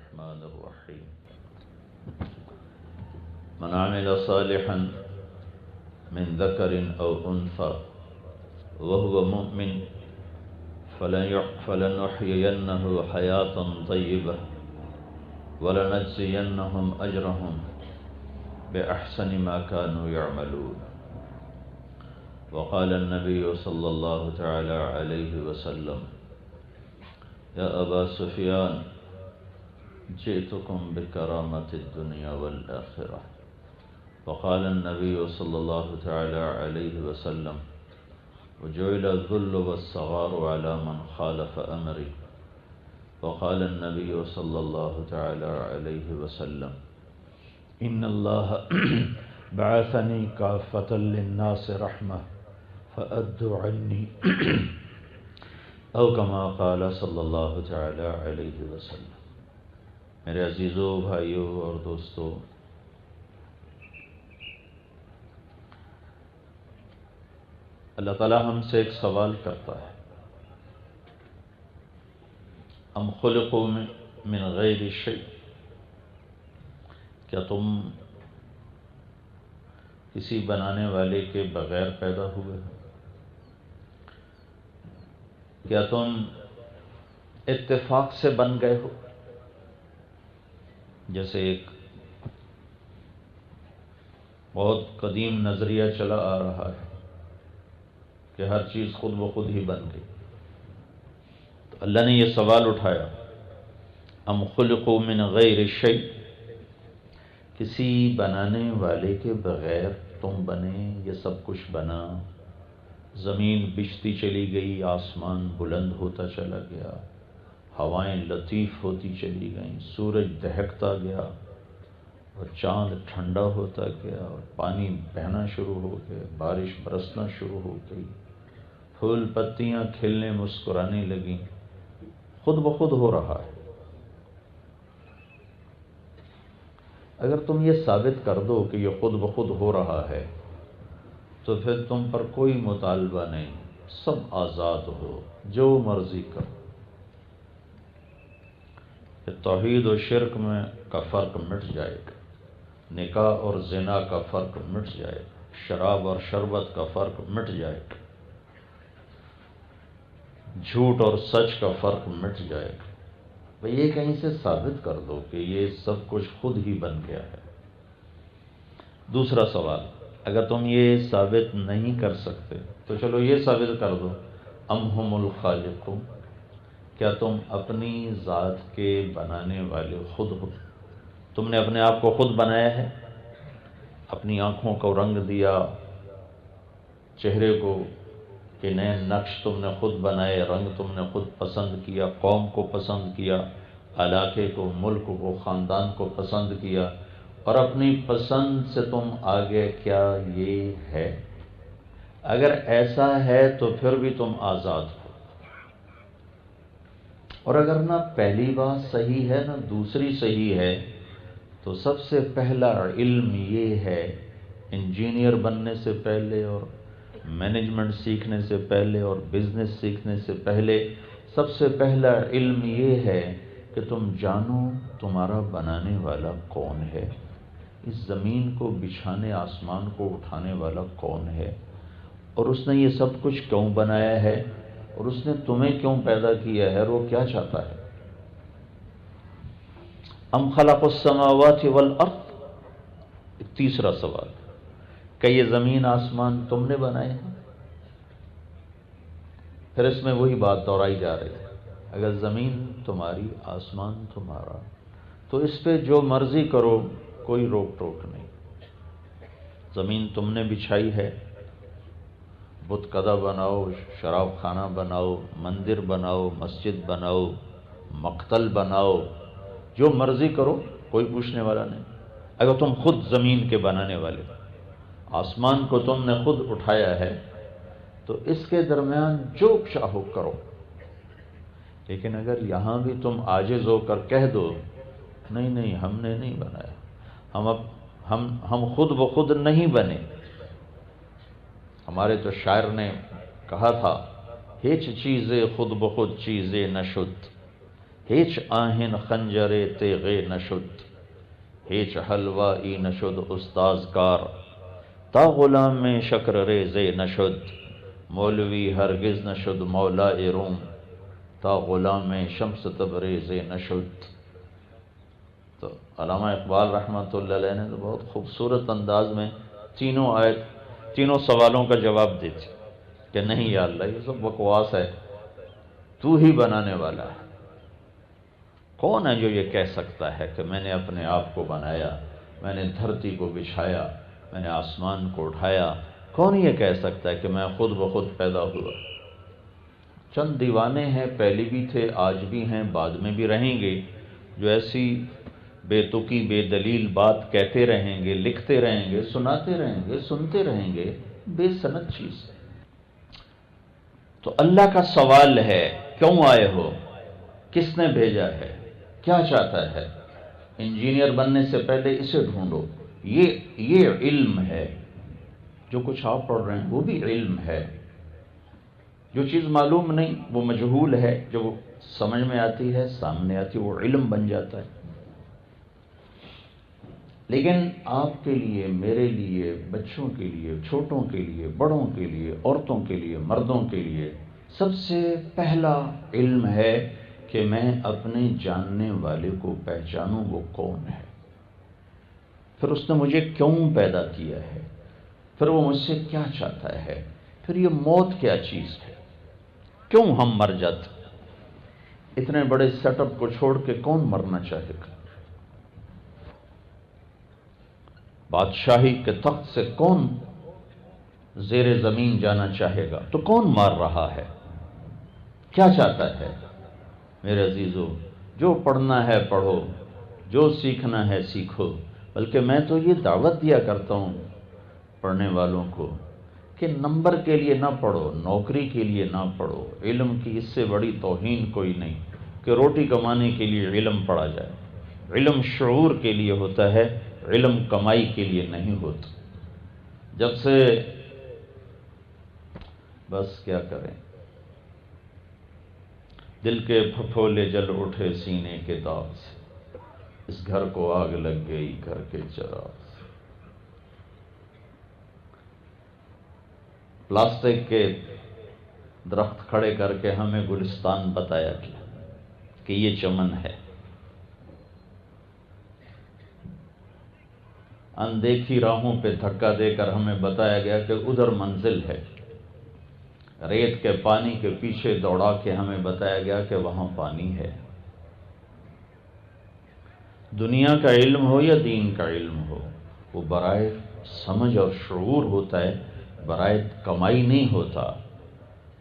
الرحمن الرحيم من عمل صالحا من ذكر أو أنثى وهو مؤمن فلنحيينه حياة طيبة ولنجزينهم أجرهم بأحسن ما كانوا يعملون. وقال النبي صلى الله تعالى عليه وسلم يا أبا سفيان جئتكم بكرامة الدنيا والآخرة. وقال النبي صلى الله تعالى عليه وسلم وجعل الذل والصغار على من خالف أمري. وقال النبي صلى الله تعالى عليه وسلم إن الله بعثني كافة للناس رحمة فأدوا عني او كما قال صلی اللہ تعالی علیہ وسلم. میرے عزیزوں، بھائیوں اور دوستوں، اللہ تعالیٰ ہم سے ایک سوال کرتا ہے، ام خلقوا من غیر شیء، کیا تم کسی بنانے والے کے بغیر پیدا ہوئے ہو؟ کیا تم اتفاق سے بن گئے ہو؟ جیسے ایک بہت قدیم نظریہ چلا آ رہا ہے کہ ہر چیز خود بخود ہی بن گئی. تو اللہ نے یہ سوال اٹھایا، ام خلقوا من غیر شیء، کسی بنانے والے کے بغیر تم بنے، یہ سب کچھ بنا، زمین بچھتی چلی گئی، آسمان بلند ہوتا چلا گیا، ہوائیں لطیف ہوتی چلی گئیں، سورج دہکتا گیا اور چاند ٹھنڈا ہوتا گیا اور پانی بہنا شروع ہو گیا، بارش برسنا شروع ہو گئی، پھول پتیاں کھلنے مسکرانے لگیں، خود بخود ہو رہا ہے. اگر تم یہ ثابت کر دو کہ یہ خود بخود ہو رہا ہے تو پھر تم پر کوئی مطالبہ نہیں، سب آزاد ہو، جو مرضی کرو. پھر توحید و شرک میں کا فرق مٹ جائے گا، نکاح اور زنا کا فرق مٹ جائے گا، شراب اور شربت کا فرق مٹ جائے گا، جھوٹ اور سچ کا فرق مٹ جائے گا. بھئی یہ کہیں سے ثابت کر دو کہ یہ سب کچھ خود ہی بن گیا ہے. دوسرا سوال، اگر تم یہ ثابت نہیں کر سکتے تو چلو یہ ثابت کر دو، ام ہم الخالقون، کیا تم اپنی ذات کے بنانے والے خود ہو؟ تم نے اپنے آپ کو خود بنایا ہے، اپنی آنکھوں کو رنگ دیا، چہرے کو کہ نئے نقش تم نے خود بنائے، رنگ تم نے خود پسند کیا، قوم کو پسند کیا، علاقے کو، ملک کو، خاندان کو پسند کیا، اور اپنی پسند سے تم آگے. کیا یہ ہے؟ اگر ایسا ہے تو پھر بھی تم آزاد ہو. اور اگر نہ پہلی بات صحیح ہے نہ دوسری صحیح ہے تو سب سے پہلا علم یہ ہے، انجینئر بننے سے پہلے اور مینجمنٹ سیکھنے سے پہلے اور بزنس سیکھنے سے پہلے سب سے پہلا علم یہ ہے کہ تم جانو تمہارا بنانے والا کون ہے، اس زمین کو بچھانے، آسمان کو اٹھانے والا کون ہے، اور اس نے یہ سب کچھ کیوں بنایا ہے، اور اس نے تمہیں کیوں پیدا کیا ہے، اور وہ کیا چاہتا ہے. ام خلق السماوات والارض، تیسرا سوال، کہ یہ زمین آسمان تم نے بنائے ہیں؟ پھر اس میں وہی بات دہرائی جا رہی ہے، اگر زمین تمہاری، آسمان تمہارا، تو اس پہ جو مرضی کرو، کوئی روک ٹوک نہیں. زمین تم نے بچھائی ہے، بت کدہ بناؤ، شراب خانہ بناؤ، مندر بناؤ، مسجد بناؤ، مقتل بناؤ، جو مرضی کرو، کوئی پوچھنے والا نہیں. اگر تم خود زمین کے بنانے والے، آسمان کو تم نے خود اٹھایا ہے تو اس کے درمیان جو چاہو کرو. لیکن اگر یہاں بھی تم عاجز ہو کر کہہ دو نہیں ہم نے نہیں بنایا، ہم خود بخود نہیں بنے. ہمارے تو شاعر نے کہا تھا، ہیچ چیزیں خود بخود چیزیں نشد، هیچ آهن خنجر تیغ نشد، هیچ حلوائی نشد استازکار، تا غلام شکر ریزے نشد، مولوی ہرگز نشد مولا روم، تا غلام شمس تبریز نشد۔ تو علامہ اقبال رحمۃ اللہ علیہ نے تو بہت خوبصورت انداز میں تینوں سوالوں کا جواب دیتے کہ نہیں یا اللہ یہ سب بکواس ہے، تو ہی بنانے والا ہے۔ کون ہے جو یہ کہہ سکتا ہے کہ میں نے اپنے آپ کو بنایا، میں نے دھرتی کو بچھایا، میں نے آسمان کو اٹھایا؟ کون یہ کہہ سکتا ہے کہ میں خود بخود پیدا ہوا؟ چند دیوانے ہیں، پہلے بھی تھے، آج بھی ہیں، بعد میں بھی رہیں گے، جو ایسی بے تکی بے دلیل بات کہتے رہیں گے، لکھتے رہیں گے، سناتے رہیں گے، سنتے رہیں گے، بے سند چیز ہے۔ تو اللہ کا سوال ہے کیوں آئے ہو، کس نے بھیجا ہے، کیا چاہتا ہے؟ انجینئر بننے سے پہلے اسے ڈھونڈو، یہ علم ہے۔ جو کچھ آپ پڑھ رہے ہیں وہ بھی علم ہے۔ جو چیز معلوم نہیں وہ مجہول ہے، جو سمجھ میں آتی ہے، سامنے آتی ہے، وہ علم بن جاتا ہے۔ لیکن آپ کے لیے، میرے لیے، بچوں کے لیے، چھوٹوں کے لیے، بڑوں کے لیے، عورتوں کے لیے، مردوں کے لیے سب سے پہلا علم ہے کہ میں اپنے جاننے والے کو پہچانوں وہ کون ہے، پھر اس نے مجھے کیوں پیدا کیا ہے، پھر وہ مجھ سے کیا چاہتا ہے، پھر یہ موت کیا چیز ہے، کیوں ہم مر جاتے؟ اتنے بڑے سیٹ اپ کو چھوڑ کے کون مرنا چاہے گا؟ بادشاہی کے تخت سے کون زیر زمین جانا چاہے گا؟ تو کون مار رہا ہے؟ کیا چاہتا ہے؟ میرے عزیزو، جو پڑھنا ہے پڑھو، جو سیکھنا ہے سیکھو، بلکہ میں تو یہ دعوت دیا کرتا ہوں پڑھنے والوں کو کہ نمبر کے لیے نہ پڑھو، نوکری کے لیے نہ پڑھو۔ علم کی اس سے بڑی توہین کوئی نہیں کہ روٹی کمانے کے لیے علم پڑھا جائے۔ علم شعور کے لیے ہوتا ہے، علم کمائی کے لیے نہیں ہوتا۔ جب سے بس کیا کریں، دل کے پھپھولے جل اٹھے سینے کے داغ سے، اس گھر کو آگ لگ گئی گھر کے چراغ سے۔ پلاسٹک کے درخت کھڑے کر کے ہمیں گلستان بتایا گیا کہ یہ چمن ہے، اندیکھی راہوں پہ دھکا دے کر ہمیں بتایا گیا کہ ادھر منزل ہے، ریت کے پانی کے پیچھے دوڑا کے ہمیں بتایا گیا کہ وہاں پانی ہے۔ دنیا کا علم ہو یا دین کا علم ہو، وہ برائے سمجھ اور شعور ہوتا ہے، برائے کمائی نہیں ہوتا۔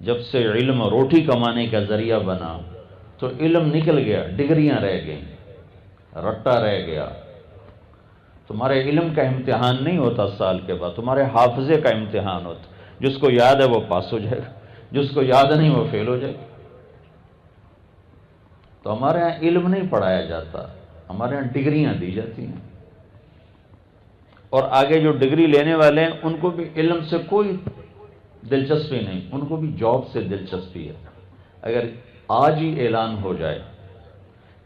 جب سے علم روٹی کمانے کا ذریعہ بنا تو علم نکل گیا، ڈگریاں رہ گئیں، رٹا رہ گیا۔ تمہارے علم کا امتحان نہیں ہوتا سال کے بعد، تمہارے حافظے کا امتحان ہوتا۔ جس کو یاد ہے وہ پاس ہو جائے گا، جس کو یاد نہیں وہ فیل ہو جائے گا۔ تو ہمارے ہاں علم نہیں پڑھایا جاتا، ہمارے ہاں ڈگریاں دی جاتی ہیں، اور آگے جو ڈگری لینے والے ہیں ان کو بھی علم سے کوئی دلچسپی نہیں، ان کو بھی جاب سے دلچسپی ہے۔ اگر آج ہی اعلان ہو جائے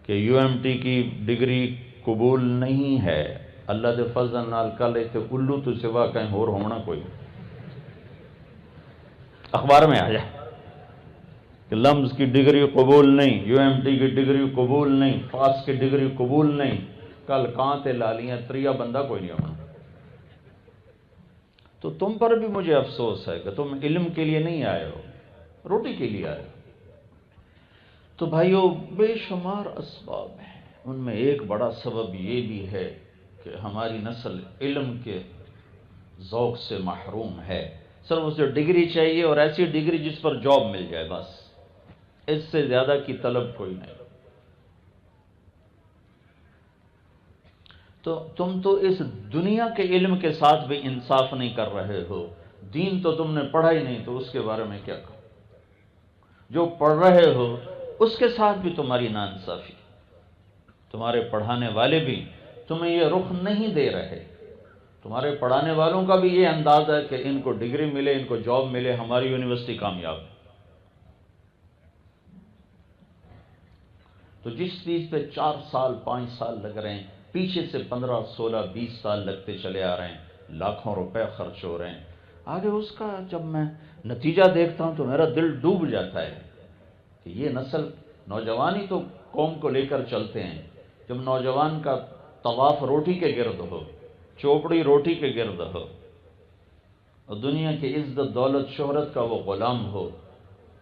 کہ UMT کی ڈگری قبول نہیں ہے، اللہ دے فضل نال کل ایتھے الو تو سوا کہیں ہور ہونا کوئی، اخبار میں آ جائے کہ لمز کی ڈگری قبول نہیں، UMT کی ڈگری قبول نہیں، فاس کی ڈگری قبول نہیں، کل کہاں تے لالیاں تریا بندہ کوئی نہیں ہونا۔ تو تم پر بھی مجھے افسوس ہے کہ تم علم کے لیے نہیں آئے ہو، روٹی کے لیے آئے ہو۔ تو بھائیو، بے شمار اسباب ہیں، ان میں ایک بڑا سبب یہ بھی ہے کہ ہماری نسل علم کے ذوق سے محروم ہے۔ صرف اسے ڈگری چاہیے، اور ایسی ڈگری جس پر جاب مل جائے، بس اس سے زیادہ کی طلب کوئی نہیں۔ تو تم تو اس دنیا کے علم کے ساتھ بھی انصاف نہیں کر رہے ہو۔ دین تو تم نے پڑھا ہی نہیں، تو اس کے بارے میں کیا کہو؟ جو پڑھ رہے ہو اس کے ساتھ بھی تمہاری ناانصافی، تمہارے پڑھانے والے بھی تمہیں یہ رخ نہیں دے رہے۔ تمہارے پڑھانے والوں کا بھی یہ انداز ہے کہ ان کو ڈگری ملے، ان کو جاب ملے، ہماری یونیورسٹی کامیاب۔ تو جس چیز پہ 4 سال 5 سال لگ رہے ہیں، پیچھے سے 15 16 20 سال لگتے چلے آ رہے ہیں، لاکھوں روپے خرچ ہو رہے ہیں، آگے اس کا جب میں نتیجہ دیکھتا ہوں تو میرا دل ڈوب جاتا ہے کہ یہ نسل، نوجوان ہی تو قوم کو لے کر چلتے ہیں، جب نوجوان کا طواف روٹی کے گرد ہو، چوپڑی روٹی کے گرد ہو، اور دنیا کی عزت دولت شہرت کا وہ غلام ہو،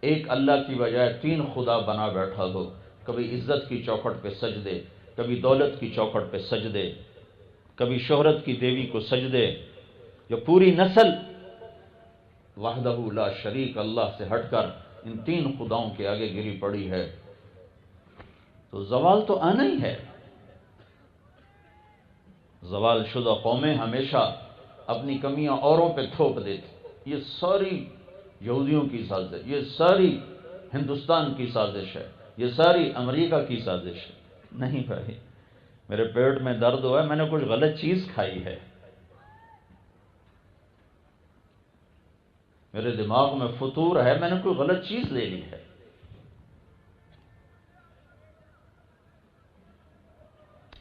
ایک اللہ کی بجائے 3 خدا بنا بیٹھا ہو، کبھی عزت کی چوکھٹ پہ سجدے، کبھی دولت کی چوکھٹ پہ سجدے، کبھی شہرت کی دیوی کو سجدے، جو پوری نسل وحدہ لا شریک اللہ سے ہٹ کر ان 3 خداؤں کے آگے گری پڑی ہے، تو زوال تو آنا ہی ہے۔ زوال شدہ قومیں ہمیشہ اپنی کمیاں اوروں پہ تھوپ دیتی، یہ ساری یہودیوں کی سازش ہے، یہ ساری ہندوستان کی سازش ہے، یہ ساری امریکہ کی سازش ہے۔ نہیں بھائی، میرے پیٹ میں درد ہوا ہے، میں نے کچھ غلط چیز کھائی ہے، میرے دماغ میں فطور ہے، میں نے کوئی غلط چیز لے لی ہے۔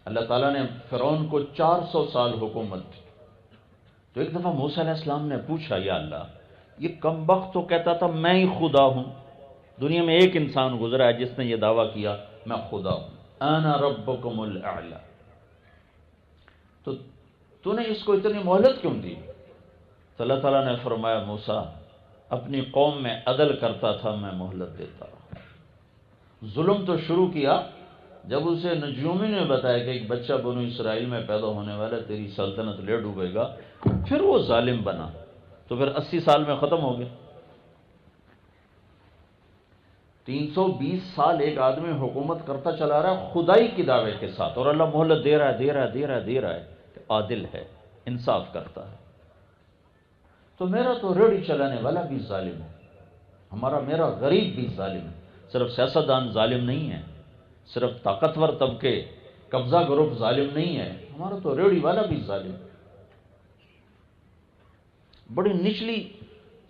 اللہ تعالیٰ نے فرعون کو 400 سال حکومت دی، تو ایک دفعہ موسیٰ علیہ السلام نے پوچھا، یا اللہ، یہ کمبخت تو کہتا تھا میں ہی خدا ہوں، دنیا میں ایک انسان گزرا ہے جس نے یہ دعویٰ کیا میں خدا ہوں، انا ربکم الاعلی، تو نے اس کو اتنی مہلت کیوں دی؟ تو اللہ تعالیٰ نے فرمایا، موسیٰ اپنی قوم میں عدل کرتا تھا، میں مہلت دیتا رہا۔ ظلم تو شروع کیا جب اسے نجومی نے بتایا کہ ایک بچہ بنو اسرائیل میں پیدا ہونے والا، تیری سلطنت لے ڈوبے گا، پھر وہ ظالم بنا، تو پھر 80 سال میں ختم ہو گیا۔ 320 سال ایک آدمی حکومت کرتا چلا رہا ہے خدائی کی دعوے کے ساتھ، اور اللہ مہلت دے رہا ہے، دے رہا ہے، دے رہا ہے، دے رہا ہے، کہ عادل ہے، انصاف کرتا ہے۔ تو میرا تو ریڑھی چلانے والا بھی ظالم ہے، میرا غریب بھی ظالم ہے، صرف سیاستدان ظالم نہیں ہے، صرف طاقتور طبقے قبضہ گروپ ظالم نہیں ہے، ہمارا تو ریڑھی والا بھی ظالم ہے۔ بڑی نچلی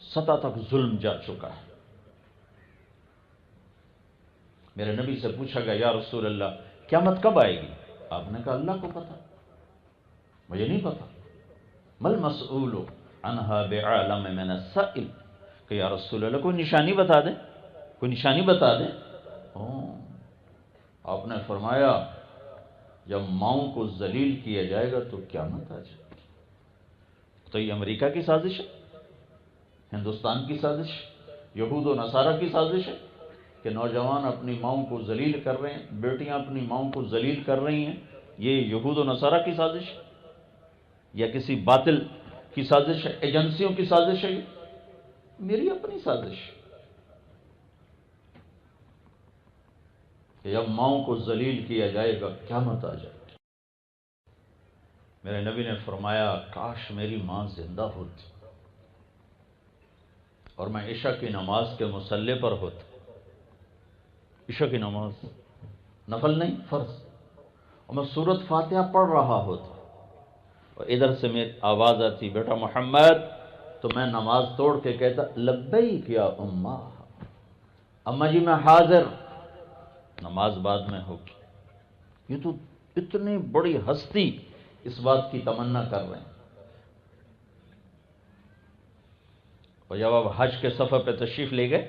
سطح تک ظلم جا چکا ہے۔ میرے نبی سے پوچھا گیا، یا رسول اللہ قیامت کب آئے گی؟ آپ نے کہا اللہ کو پتا، مجھے نہیں پتا۔ مل مسئول عنہا بعالم من السائل، کہ یا رسول اللہ کوئی نشانی بتا دیں، کوئی نشانی بتا دیں۔ آپ نے فرمایا، جب ماؤں کو ذلیل کیا جائے گا تو قیامت آ جائے گی۔ تو یہ امریکہ کی سازش ہے، ہندوستان کی سازش ہے، یہود و نصارہ کی سازش ہے کہ نوجوان اپنی ماؤں کو ذلیل کر رہے ہیں، بیٹیاں اپنی ماؤں کو ذلیل کر رہی ہیں، یہ یہود و نصارہ کی سازش ہے یا کسی باطل کی سازش ہے، ایجنسیوں کی سازش ہے؟ یہ میری اپنی سازش ہے کہ جب ماؤں کو ذلیل کیا جائے گا قیامت آ جائے گی۔ میرے نبی نے فرمایا، کاش میری ماں زندہ ہوتی اور میں عشاء کی نماز کے مصلی پر ہوتا، عشاء کی نماز نفل نہیں فرض، اور میں سورۃ فاتحہ پڑھ رہا ہوتا، اور ادھر سے میری آواز آتی، بیٹا محمد، تو میں نماز توڑ کے کہتا، لبیک یا اماں، اماں جی میں حاضر، نماز بعد میں ہوگی۔ یہ تو اتنی بڑی ہستی اس بات کی تمنا کر رہے ہیں۔ اور جب آپ حج کے سفر پہ تشریف لے گئے،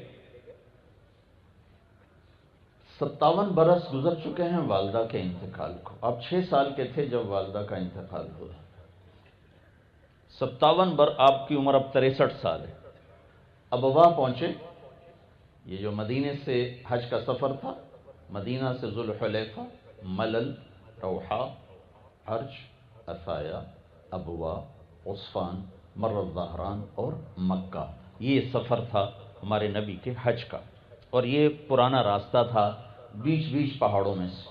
57 برس گزر چکے ہیں والدہ کے انتقال کو، آپ 6 سال کے تھے جب والدہ کا انتقال ہوا، 57 آپ کی عمر اب 63 سال ہے۔ اب وہاں پہنچے، یہ جو مدینے سے حج کا سفر تھا، مدینہ سے ذوالحلیفہ، ملل، روحا، عرج، عطایا، ابوا، عصفان، مر الظہران اور مکہ، یہ سفر تھا ہمارے نبی کے حج کا، اور یہ پرانا راستہ تھا بیچ بیچ پہاڑوں میں سے۔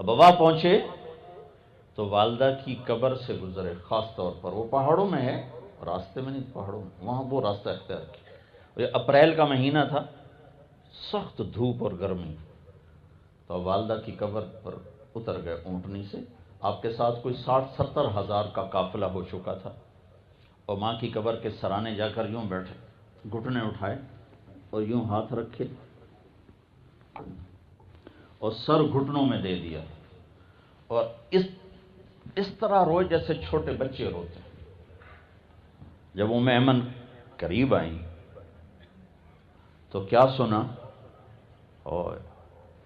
اب وہاں پہنچے تو والدہ کی قبر سے گزرے، خاص طور پر وہ پہاڑوں میں ہے، راستے میں نہیں، پہاڑوں میں، وہاں وہ راستہ اختیار کیا۔ اور یہ اپریل کا مہینہ تھا، سخت دھوپ اور گرمی، تو والدہ کی قبر پر اتر گئے اونٹنی سے، آپ کے ساتھ کوئی 60-70 ہزار کا قافلہ ہو چکا تھا، اور ماں کی قبر کے سرانے جا کر یوں بیٹھے، گھٹنے اٹھائے اور یوں ہاتھ رکھے، اور سر گھٹنوں میں دے دیا، اور اس طرح روئے جیسے چھوٹے بچے روتے ہیں۔ جب ام ایمن قریب آئیں تو کیا سنا؟ اوے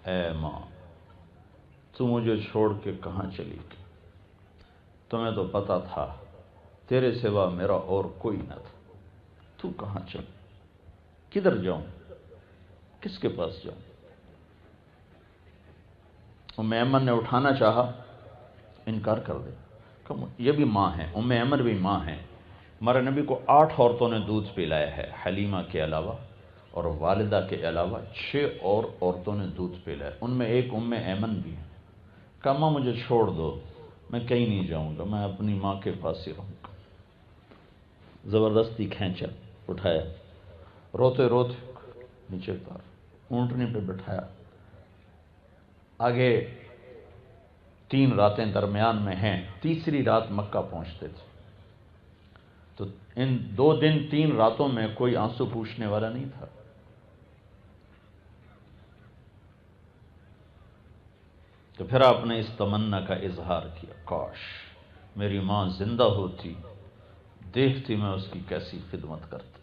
اے ماں، تو مجھے چھوڑ کے کہاں چلی گئی؟ تمہیں تو پتا تھا تیرے سوا میرا اور کوئی نہ تھا، تو کہاں چلی؟ کدھر جاؤں؟ کس کے پاس جاؤں؟ ام ایمن نے اٹھانا چاہا، انکار کر دے، یہ بھی ماں ہے، ام ایمن بھی ماں ہے۔ ہمارے نبی کو 8 عورتوں نے دودھ پلایا ہے، حلیمہ کے علاوہ اور والدہ کے علاوہ 6 اور عورتوں نے دودھ پلایا، ان میں ایک ام ایمن بھی ہے۔ کہا ماں مجھے چھوڑ دو، میں کہیں نہیں جاؤں گا، میں اپنی ماں کے پاس ہی رہوں گا۔ زبردستی کھینچا، اٹھایا، روتے روتے نیچے اتار، اونٹنی پہ بٹھایا، آگے 3 راتیں درمیان میں ہیں، تیسری رات مکہ پہنچتے تھے، تو ان 2 دن 3 راتوں میں کوئی آنسو پوچھنے والا نہیں تھا۔ تو پھر آپ نے اس تمنا کا اظہار کیا، کاش میری ماں زندہ ہوتی، دیکھتی میں اس کی کیسی خدمت کرتا۔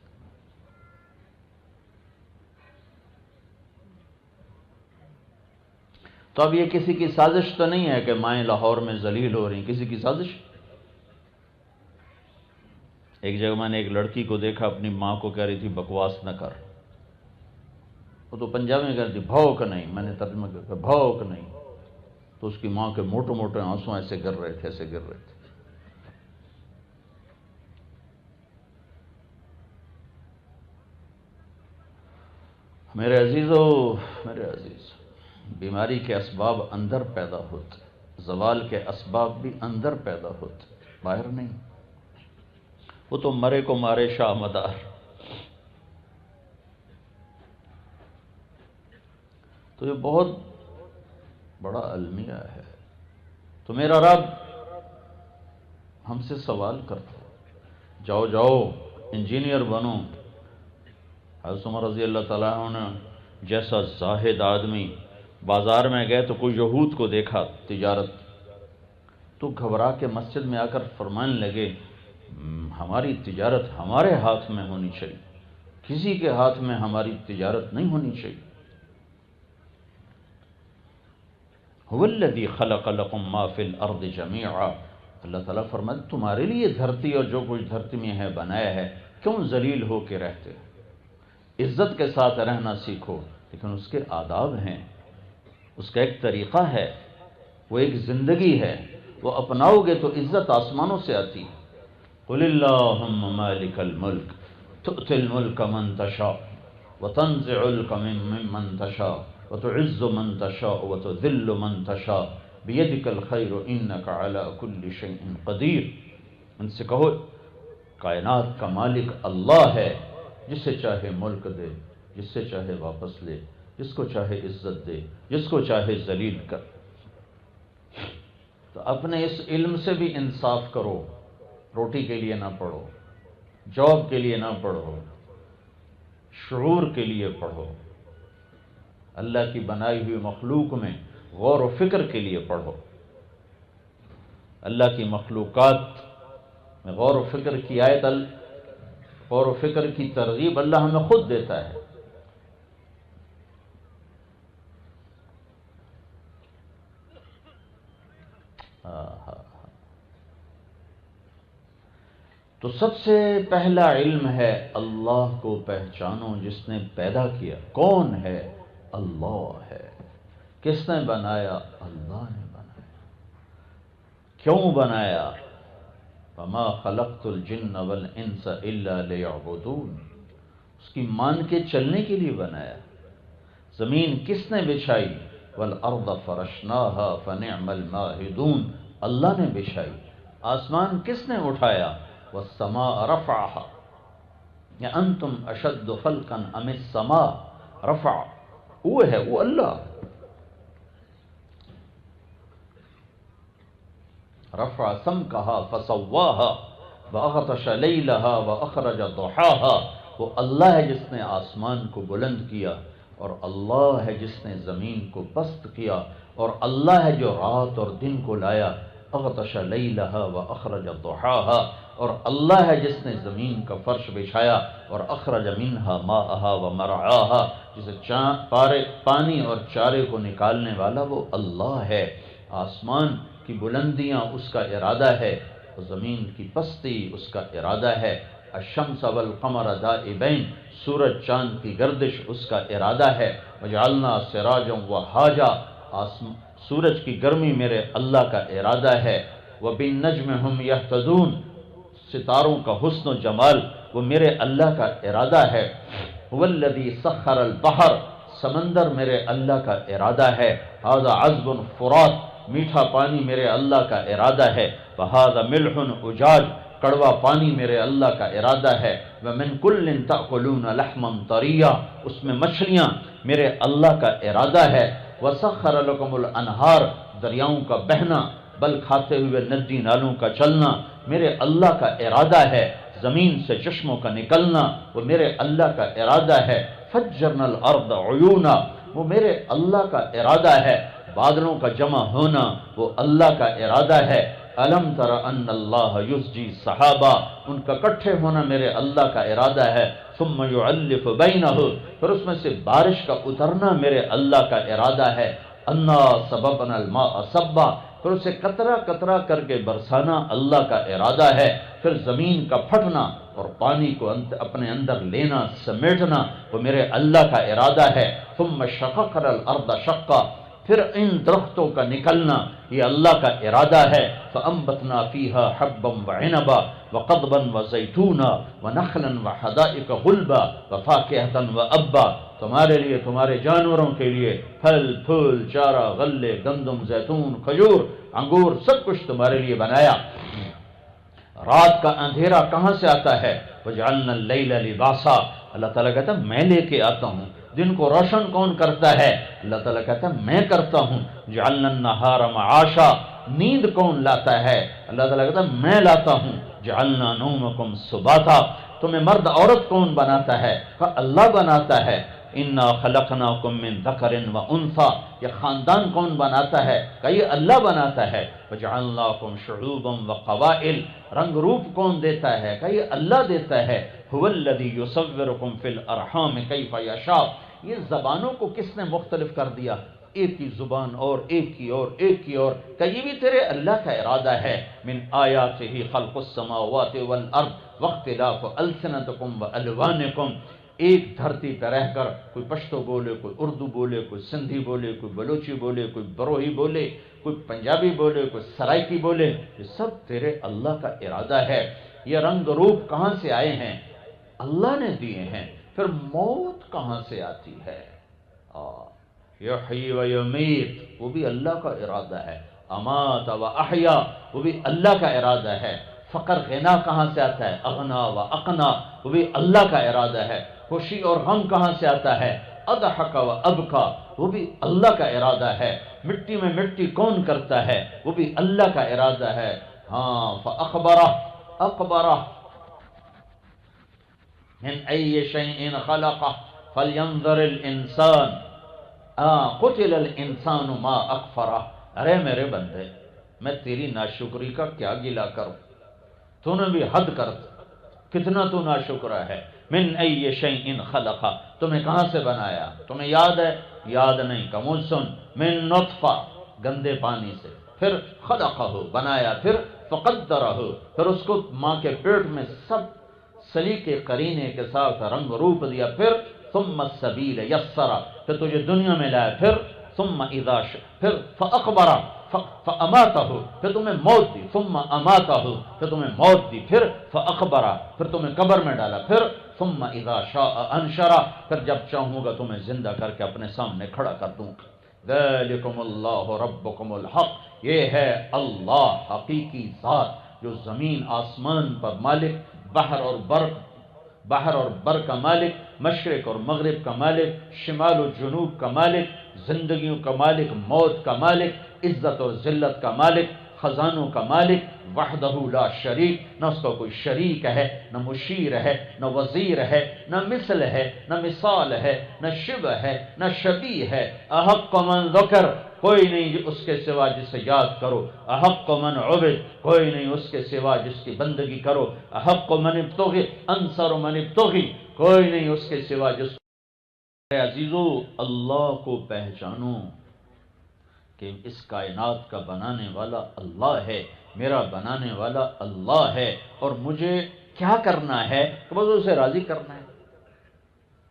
تو اب یہ کسی کی سازش تو نہیں ہے کہ مائیں لاہور میں ذلیل ہو رہی، کسی کی سازش؟ ایک جگہ میں نے ایک لڑکی کو دیکھا، اپنی ماں کو کہہ رہی تھی بکواس نہ کر، وہ تو پنجابی میں کہہ رہی تھی بھوک نہیں، میں نے ترجمہ کیا بھوک نہیں، تو اس کی ماں کے موٹے موٹے آنسو ایسے گر رہے تھے، ایسے گر رہے تھے۔ میرے عزیزو، میرے عزیز، بیماری کے اسباب اندر پیدا ہوتے، زوال کے اسباب بھی اندر پیدا ہوتے، باہر نہیں۔ وہ تو مرے کو مارے شاہ مدار۔ تو یہ بہت بڑا المیہ ہے۔ تو میرا رب ہم سے سوال کرتا ہے، جاؤ جاؤ انجینئر بنو۔ حضرت عمر رضی اللہ تعالیٰ عنہ جیسا زاہد آدمی بازار میں گئے تو کوئی یہود کو دیکھا تجارت، تو گھبرا کے مسجد میں آ کر فرمانے لگے ہماری تجارت ہمارے ہاتھ میں ہونی چاہیے، کسی کے ہاتھ میں ہماری تجارت نہیں ہونی چاہیے۔ هو الذی خلق لکم ما فی الارض جمیعا، اللہ تعالیٰ فرماتے تمہارے لیے دھرتی اور جو کچھ دھرتی میں ہے بنایا ہے، کیوں ذلیل ہو کے رہتے؟ عزت کے ساتھ رہنا سیکھو، لیکن اس کے آداب ہیں، اس کا ایک طریقہ ہے، وہ ایک زندگی ہے، وہ اپناؤ گے تو عزت آسمانوں سے آتی ہے۔ قل اللہم مالک الملک تؤتی الملک من تشاء وتنزع الملک ممن تشاء وتعز من تشاء وتذل من تشاء بیدک الخیر انک علی کل شیء قدیر۔ ان سے کہو کائنات کا مالک اللہ ہے، جسے چاہے ملک دے، جس سے چاہے واپس لے، جس کو چاہے عزت دے، جس کو چاہے ذلیل کر۔ تو اپنے اس علم سے بھی انصاف کرو، روٹی کے لیے نہ پڑھو، جاب کے لیے نہ پڑھو، شعور کے لیے پڑھو، اللہ کی بنائی ہوئی مخلوق میں غور و فکر کے لیے پڑھو۔ اللہ کی مخلوقات میں غور و فکر کی آیت، غور و فکر کی ترغیب اللہ ہمیں خود دیتا ہے۔ تو سب سے پہلا علم ہے اللہ کو پہچانو جس نے پیدا کیا۔ کون ہے؟ اللہ ہے۔ کس نے بنایا؟ اللہ نے بنایا۔ کیوں بنایا؟ وما خلقت الجن والانس الا لیعبدون، اس کی مان کے چلنے کے لیے بنایا۔ زمین کس نے بچھائی؟ والارض فرشناها فنعم الماہدون، اللہ نے بچھائی۔ آسمان کس نے اٹھایا؟ والسماء رفعها، یا انتم اشد خلقا ام السماء رفع، وہ ہے، وہ اللہ۔ رفع سمكها فسواها واغطش ليلها واخرج ضحاها، وہ اللہ ہے جس نے آسمان کو بلند کیا اور اللہ ہے جس نے زمین کو پست کیا، اور اللہ ہے جو رات اور دن کو لایا، اغطش لیلہا و اخرج ضحاہا، اور اللہ ہے جس نے زمین کا فرش بچھایا اور اخرج منہا ماءہا و مرعاہا، جسے پانی اور چارے کو نکالنے والا وہ اللہ ہے۔ آسمان کی بلندیاں اس کا ارادہ ہے، زمین کی پستی اس کا ارادہ ہے۔ الشمس والقمر دائبین، سورج چاند کی گردش اس کا ارادہ ہے۔ وجعلنا سراجا وہاجا، سورج کی گرمی میرے اللہ کا ارادہ ہے۔ وبالنجم هم يهتدون، ستاروں کا حسن و جمال وہ میرے اللہ کا ارادہ ہے۔ والذی سخر البحر، سمندر میرے اللہ کا ارادہ ہے۔ ھذا عذب فرات، میٹھا پانی میرے اللہ کا ارادہ ہے۔ وھذا ملح اجاج، کڑوا پانی میرے اللہ کا ارادہ ہے۔ ومن کل تأکلون لحما طریا، اس میں مچھلیاں میرے اللہ کا ارادہ ہے۔ وسخر لکم الانہار، دریاؤں کا بہنا، بل کھاتے ہوئے ندی نالوں کا چلنا میرے اللہ کا ارادہ ہے۔ زمین سے چشموں کا نکلنا وہ میرے اللہ کا ارادہ ہے۔ فجرنا الارض عیونا، وہ میرے اللہ کا ارادہ ہے۔ بادلوں کا جمع ہونا وہ اللہ کا ارادہ ہے۔ الم تر ان اللہ یسجی صحابہ، ان کا اکٹھے ہونا میرے اللہ کا ارادہ ہے۔ ثم یعلف بینہ، پھر اس میں سے بارش کا اترنا میرے اللہ کا ارادہ ہے۔ انا سببنا الماء سبا، پھر اسے قطرہ قطرہ کر کے برسانا اللہ کا ارادہ ہے۔ پھر زمین کا پھٹنا اور پانی کو اپنے اندر لینا سمیٹنا وہ میرے اللہ کا ارادہ ہے۔ ثم شققنا الارض شقا، پھر ان درختوں کا نکلنا یہ اللہ کا ارادہ ہے۔ فانبتنا فیہا حبا وعنبا وقضبا وزیتونا ونخلا وحدائق غلبا وفاکہتا وابا، تمہارے لیے، تمہارے جانوروں کے لیے پھل پھول چارہ غلے گندم زیتون کھجور انگور سب کچھ تمہارے لیے بنایا۔ رات کا اندھیرا کہاں سے آتا ہے؟ وجعلنا اللیل لباسا، اللہ تعالیٰ کہتا ہے میں لے کے آتا ہوں۔ دن کو روشن کون کرتا ہے؟ اللہ تعالیٰ کہتا ہے میں کرتا ہوں۔ جعلنا النہار معاشا، نیند کون لاتا ہے؟ اللہ تعالیٰ کہتا ہے میں لاتا ہوں۔ جعلنا نومکم سباتا، تمہیں مرد عورت کون بناتا ہے؟ اللہ بناتا ہے۔ انا خلقناکم من ذکر و انثی، یہ خاندان کون بناتا ہے؟ کہ یہ اللہ بناتا ہے۔ وجعلناکم شعوبا وقبائل، رنگ روپ کون دیتا ہے؟ کہ یہ اللہ دیتا ہے۔ هو الذی یصورکم فی الارحام کیف یشاء، یہ زبانوں کو کس نے مختلف کر دیا؟ ایک کی زبان اور ایک کی اور ایک کی اور، کہ یہ بھی تیرے اللہ کا ارادہ ہے۔ من آیاتہ خلق السماوات والارض واختلاف السنتکم والوانکم، ایک دھرتی پہ رہ کر کوئی پشتو بولے، کوئی اردو بولے، کوئی سندھی بولے، کوئی بلوچی بولے، کوئی بروہی بولے، کوئی پنجابی بولے، کوئی سرائکی بولے، یہ سب تیرے اللہ کا ارادہ ہے۔ یہ رنگ روپ کہاں سے آئے ہیں؟ اللہ نے دیے ہیں۔ پھر موت کہاں سے آتی ہے؟ یحیی و یمیت، وہ بھی اللہ کا ارادہ ہے۔ امات و احیا، وہ بھی اللہ کا ارادہ ہے۔ فقر غنا کہاں سے آتا ہے؟ اغنا و اقنا، وہ بھی اللہ کا ارادہ ہے۔ خوشی اور غم کہاں سے آتا ہے؟ اضحک و ابکا، وہ بھی اللہ کا ارادہ ہے۔ مٹی میں مٹی کون کرتا ہے؟ وہ بھی اللہ کا ارادہ ہے۔ ہاں، فاخبرہ، اخبرہ من ای شیء خلقہ فلینظر الانسان قتل الانسان ما اکفرہ، ارے میرے بندے میں تیری ناشکری کا کیا گلہ کروں، تو نے بھی حد کر، کتنا تو ناشکرہ ہے۔ من ای شیء خلقہ، تمہیں کہاں سے بنایا؟ تمہیں یاد ہے؟ یاد نہیں، کمول سن۔ من نطفہ، گندے پانی سے، پھر خلقہ، بنایا، پھر فقدرہ، پھر اس کو ماں کے پیٹ میں سب سلیقے قرینے کے ساتھ رنگ روپ دیا، پھر ثم السبیل یسرہ، پھر تجھے دنیا میں لایا، پھر ثم اذا پھر فاخبرہ فاماتہ، پھر تمہیں موت دی، ثم اماتہ، پھر تمہیں موت دی، پھر فاخبرہ، پھر تمہیں قبر میں ڈالا، پھر ثم اذا شاء انشرہ، پھر جب چاہوں گا تمہیں زندہ کر کے اپنے سامنے کھڑا کر دوں گا۔ ذالکم اللہ ربکم الحق، یہ ہے اللہ حقیقی ذات جو زمین آسمان پر مالک، بحر اور بر کا مالک، مشرق اور مغرب کا مالک، شمال و جنوب کا مالک، زندگیوں کا مالک، موت کا مالک، عزت اور ذلت کا مالک، خزانوں کا مالک وحدہ لا شریک، نہ اس کا کوئی شریک ہے، نہ مشیر ہے، نہ وزیر ہے، نہ مثل ہے، نہ مثال ہے، نہ شبہ ہے، نہ شبیہ ہے۔ احق من ذکر، کوئی نہیں اس کے سوا جسے یاد کرو۔ احق من عبد، کوئی نہیں اس کے سوا جس کی بندگی کرو۔ احق من ابتغی، انصر من ابتغی، کوئی نہیں اس کے سوا جس اے عزیزو، اللہ کو پہچانو کہ اس کائنات کا بنانے والا اللہ ہے، میرا بنانے والا اللہ ہے، اور مجھے کیا کرنا ہے کہ بس اسے راضی کرنا ہے۔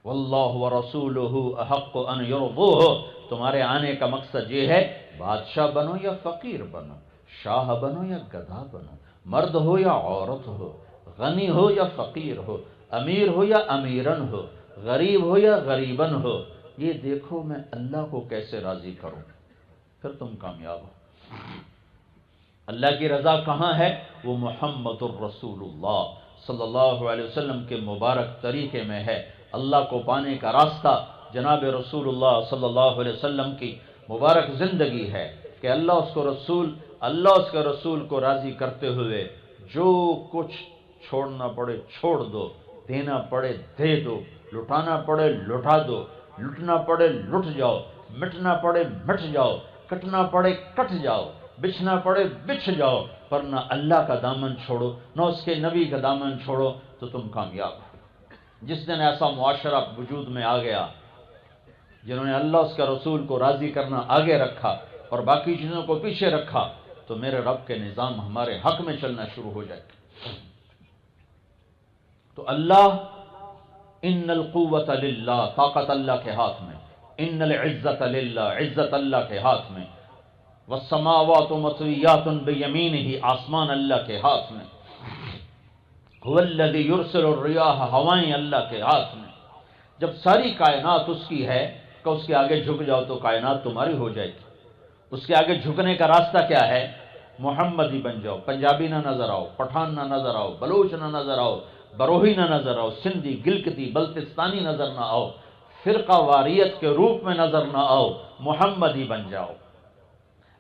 واللہ ورسولہ احق ان یرضوہ، تمہارے آنے کا مقصد یہ ہے بادشاہ بنو یا فقیر بنو، شاہ بنو یا گدھا بنو، مرد ہو یا عورت ہو، غنی ہو یا فقیر ہو، امیر ہو یا امیرن ہو، غریب ہو یا غریبن ہو، یہ دیکھو میں اللہ کو کیسے راضی کروں، پھر تم کامیاب ہو۔ اللہ کی رضا کہاں ہے؟ وہ محمد الرسول اللہ صلی اللہ علیہ وسلم کے مبارک طریقے میں ہے۔ اللہ کو پانے کا راستہ جناب رسول اللہ صلی اللہ علیہ وسلم کی مبارک زندگی ہے کہ اللہ اس کے رسول کو راضی کرتے ہوئے جو کچھ چھوڑنا پڑے چھوڑ دو، دینا پڑے دے دو، لٹانا پڑے لٹا دو، لٹنا پڑے لٹ جاؤ، مٹنا پڑے مٹ جاؤ، کٹنا پڑے کٹ جاؤ، بچھنا پڑے بچھ جاؤ، پر نہ اللہ کا دامن چھوڑو نہ اس کے نبی کا دامن چھوڑو تو تم کامیاب ہو۔ جس دن ایسا معاشرہ وجود میں آ گیا جنہوں نے اللہ اس کا رسول کو راضی کرنا آگے رکھا اور باقی چیزوں کو پیچھے رکھا، تو میرے رب کے نظام ہمارے حق میں چلنا شروع ہو جائے۔ تو اللہ، ان القوت للہ، طاقت اللہ کے ہاتھ میں، ان العزت للہ، عزت اللہ کے ہاتھ میں، والسماوات مطویات بیمینہ، آسمان اللہ کے ہاتھ میں، هو الذی یرسل الریاح، ہوائیں اللہ کے ہاتھ میں۔ جب ساری کائنات اس کی ہے کہ اس کے آگے جھک جاؤ تو کائنات تمہاری ہو جائے گی۔ اس کے آگے جھکنے کا راستہ کیا ہے؟ محمدی بن جاؤ، پنجابی نہ نظر آؤ، پٹھان نہ نظر آؤ، بلوچ نہ نظر آؤ، بروہی نہ نظر آؤ، سندھی، گلگتی، بلتستانی نظر نہ آؤ، فرقہ واریت کے روپ میں نظر نہ آؤ، محمدی بن جاؤ۔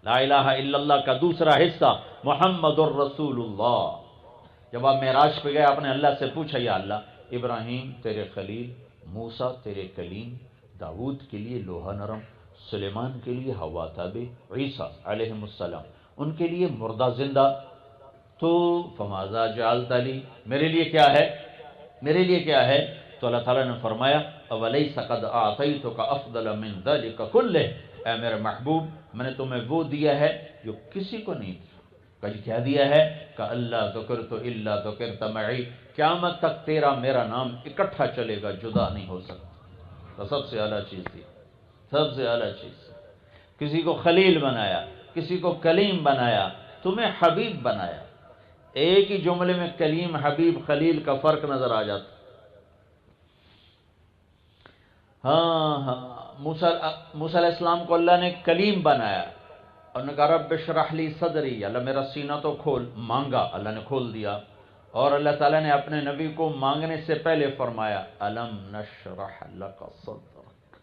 لا الہ الا اللہ کا دوسرا حصہ محمد الرسول اللہ۔ جب آپ معراج پہ گئے، آپ نے اللہ سے پوچھا یا اللہ، ابراہیم تیرے خلیل، موسیٰ تیرے کلیم، داود کے لیے لوہا نرم، سلیمان کے لیے ہوا تابع، عیسیٰ علیہ السلام ان کے لیے مردہ زندہ، تو فماذا جعلت لی، میرے لیے کیا ہے؟ میرے لیے کیا ہے؟ تو اللہ تعالیٰ نے فرمایا اولیس قد اعطیتک افضل من ذلک کلہ، اے میرے محبوب میں نے تمہیں وہ دیا ہے جو کسی کو نہیں دیا۔ کیا دیا ہے؟ کہ اللہ ذکرت الا ذکرت معی، قیامت تک تیرا میرا نام اکٹھا چلے گا، جدا نہیں ہو سکتا۔ تو سب سے اعلیٰ چیز دی، سب سے اعلیٰ چیز۔ کسی کو خلیل بنایا، کسی کو کلیم بنایا، تمہیں حبیب بنایا۔ ایک ہی جملے میں کلیم، حبیب، خلیل کا فرق نظر آ جاتا۔ ہاں موسیٰ علیہ السلام کو اللہ نے کلیم بنایا اور نے کہا رب اشرح لی صدری، اللہ میرا سینہ تو کھول، مانگا اللہ نے کھول دیا۔ اور اللہ تعالیٰ نے اپنے نبی کو مانگنے سے پہلے فرمایا الم نشرح لک صدرک،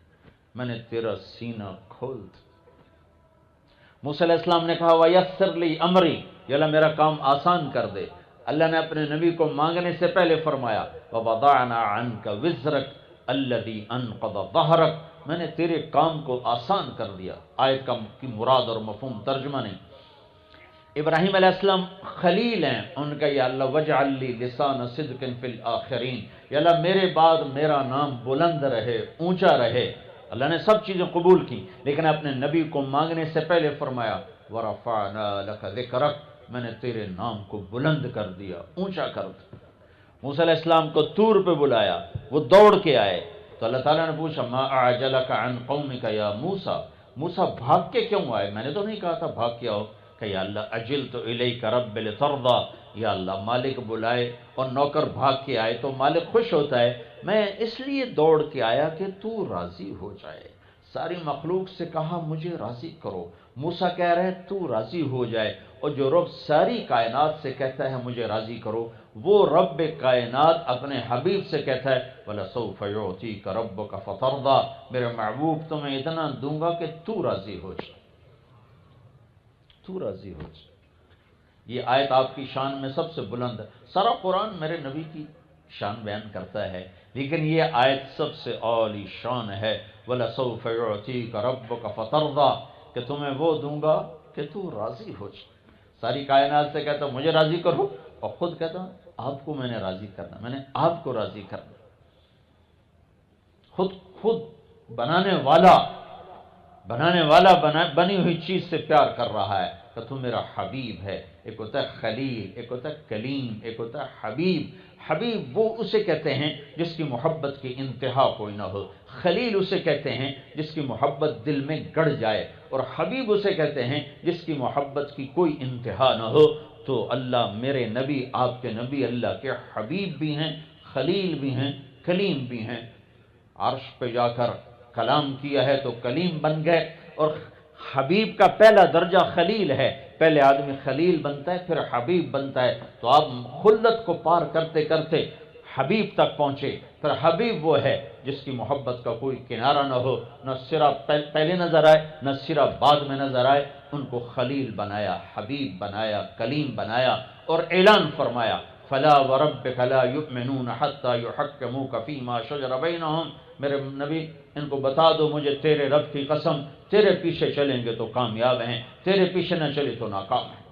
میں نے تیرا سینہ کھول دیا۔ موسیٰ علیہ السلام نے کہا ویسر لی امری، یا اللہ میرا کام آسان کر دے۔ اللہ نے اپنے نبی کو مانگنے سے پہلے فرمایا ووضعنا عنک وزرک الذی انقض ظہرک، میں نے تیرے کام کو آسان کر دیا۔ آیت کی مراد اور مفہوم ترجمہ نہیں۔ ابراہیم علیہ السلام خلیل ہیں، ان کا یا اللہ وجعل لی لسان صدق فی الاخرین، یا اللہ میرے بعد میرا نام بلند رہے، اونچا رہے۔ اللہ نے سب چیزیں قبول کی، لیکن اپنے نبی کو مانگنے سے پہلے فرمایا ورفعنا لک ذکرک، میں نے تیرے نام کو بلند کر دیا، اونچا کر دیا۔ موسیٰ علیہ السلام کو طور پہ بلایا، وہ دوڑ کے آئے، تو اللہ تعالیٰ نے پوچھا ما اعجلک عن قومک یا موسیٰ، موسیٰ بھاگ کے کیوں آئے؟ میں نے تو نہیں کہا تھا بھاگ کے آؤ۔ کہ یا اللہ اجلت الیک رب لترضی، یا اللہ مالک بلائے اور نوکر بھاگ کے آئے تو مالک خوش ہوتا ہے، میں اس لیے دوڑ کے آیا کہ تو راضی ہو جائے۔ ساری مخلوق سے کہا مجھے راضی کرو، موسیٰ کہہ رہے ہیں تو راضی ہو جائے، اور جو رب ساری کائنات سے کہتا ہے مجھے راضی کرو، وہ رب کائنات اپنے حبیب سے کہتا ہے وَلَسَوْفَ يُعْطِيكَ رَبُّكَ فَتَرْضَىٰ، میرے محبوب تمہیں اتنا دوں گا کہ تو راضی ہو جائے، تو راضی ہو جائے۔ یہ آیت آپ کی شان میں سب سے بلند ہے. سارا قرآن میرے نبی کی شان بیان کرتا ہے، لیکن یہ آیت سب سے اعلی شان ہے. وَلَسَوْفَ يُعْطِيكَ رَبُّكَ فَتَرْضَىٰ، کہ تمہیں وہ دوں گا کہ تو راضی ہو جائے. ساری کائنات سے کہتا ہوں مجھے راضی کرو، اور خود کہتا ہوں آپ کو میں نے راضی کرنا، میں نے آپ کو راضی کرنا. خود بنانے والا بنی ہوئی چیز سے پیار کر رہا ہے کہ تو میرا حبیب ہے. ایک ہوتا ہے خلیل، ایک ہوتا ہے کلیم، ایک ہوتا ہے حبیب. حبیب وہ اسے کہتے ہیں جس کی محبت کی انتہا کوئی نہ ہو. خلیل اسے کہتے ہیں جس کی محبت دل میں گڑ جائے، اور حبیب اسے کہتے ہیں جس کی محبت کی کوئی انتہا نہ ہو. تو اللہ میرے نبی، آپ کے نبی اللہ کے حبیب بھی ہیں، خلیل بھی ہیں، کلیم بھی ہیں. عرش پہ جا کر کلام کیا ہے تو کلیم بن گئے. اور حبیب کا پہلا درجہ خلیل ہے. پہلے آدمی خلیل بنتا ہے پھر حبیب بنتا ہے. تو آپ خلت کو پار کرتے کرتے حبیب تک پہنچے. پھر حبیب وہ ہے جس کی محبت کا کوئی کنارہ نہ ہو، نہ سرا پہلے نظر آئے نہ سرا بعد میں نظر آئے. ان کو خلیل بنایا، حبیب بنایا، کلیم بنایا، اور اعلان فرمایا فلا وربک لا یؤمنون حتی یحکموک فیما شجر بینہم. میرے نبی ان کو بتا دو مجھے تیرے رب کی قسم، تیرے پیچھے چلیں گے تو کامیاب ہیں، تیرے پیچھے نہ چلے تو ناکام ہیں.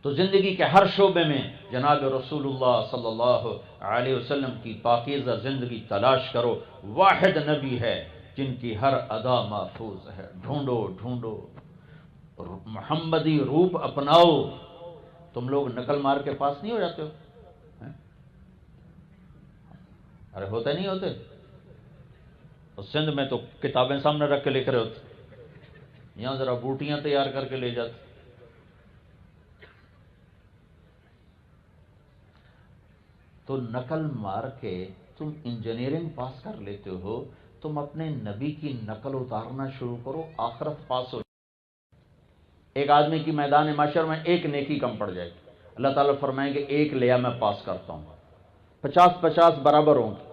تو زندگی کے ہر شعبے میں جناب رسول اللہ صلی اللہ علیہ وسلم کی پاکیزہ زندگی تلاش کرو. واحد نبی ہے جن کی ہر ادا محفوظ ہے. ڈھونڈو ڈھونڈو، محمدی روپ اپناؤ. تم لوگ نقل مار کے پاس نہیں ہو جاتے ہو؟ ارے ہوتے نہیں ہوتے؟ سندھ میں تو کتابیں سامنے رکھ کے لکھ رہے ہوتے، یہاں ذرا بوٹیاں تیار کر کے لے جاتے. تو نقل مار کے تم انجینئرنگ پاس کر لیتے ہو، تم اپنے نبی کی نقل اتارنا شروع کرو، آخرت پاس ہو. ایک آدمی کی میدان معاشر میں ایک نیکی کم پڑ جائے گی، اللہ تعالیٰ فرمائیں گے ایک لیا میں پاس کرتا ہوں، 50 برابر ہوں گے،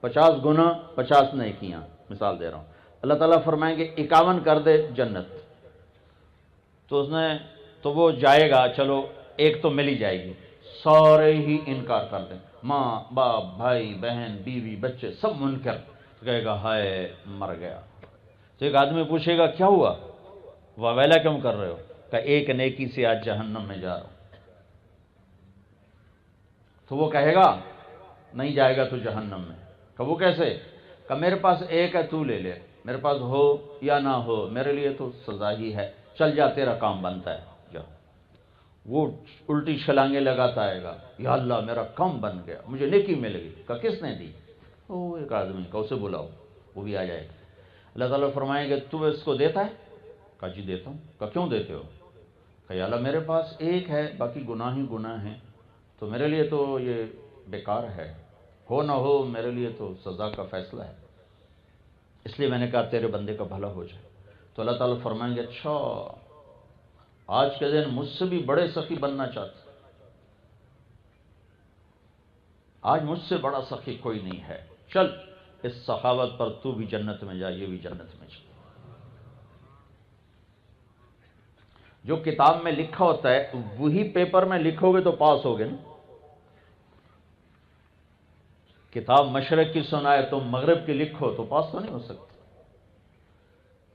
50 گنا 50 نیکیاں. مثال دے رہا ہوں. اللہ تعالیٰ فرمائیں گے 51 کر دے جنت. تو وہ جائے گا، چلو ایک تو مل ہی جائے گی. سارے ہی انکار کر دیں، ماں باپ بھائی بہن بیوی بچے سب منکر. تو کہے گا ہائے مر گیا. تو ایک آدمی پوچھے گا کیا ہوا، واویلا کیوں کر رہے ہو؟ کہ ایک نیکی سے آج جہنم میں جا رہا ہوں. تو وہ کہے گا نہیں جائے گا تو جہنم میں. کہ وہ کیسے؟ کہ میرے پاس ایک ہے تو لے لے، میرے پاس ہو یا نہ ہو میرے لیے تو سزا ہی ہے، چل جا تیرا کام بنتا ہے جا. وہ الٹی چھلانگیں لگاتا آئے گا، یا اللہ میرا کام بن گیا، مجھے نیکی مل گئی. کہ کس نے دی؟ وہ ایک آدمی کا، اسے بلاؤ وہ بھی آ جائے گا. اللہ تعالیٰ فرمائیں گے تو اس کو دیتا ہے؟ کہا جی دیتا ہوں. کہ کیوں دیتے ہو؟ کہ یا اللہ میرے پاس ایک ہے باقی گناہ ہی گناہ ہیں، تو میرے لیے تو یہ بیکار ہے، ہو نہ ہو میرے لیے تو سزا کا فیصلہ ہے، اس لیے میں نے کہا تیرے بندے کا بھلا ہو جائے. تو اللہ تعالیٰ فرمائیں گے اچھا آج کے دن مجھ سے بھی بڑے سخی بننا چاہتے، آج مجھ سے بڑا سخی کوئی نہیں ہے، چل اس سخاوت پر تو بھی جنت میں جا، یہ بھی جنت میں جا. جو کتاب میں لکھا ہوتا ہے وہی پیپر میں لکھو گے تو پاس ہوگے نا. کتاب مشرق کی سنائے تم مغرب کی لکھو تو پاس تو نہیں ہو سکتے.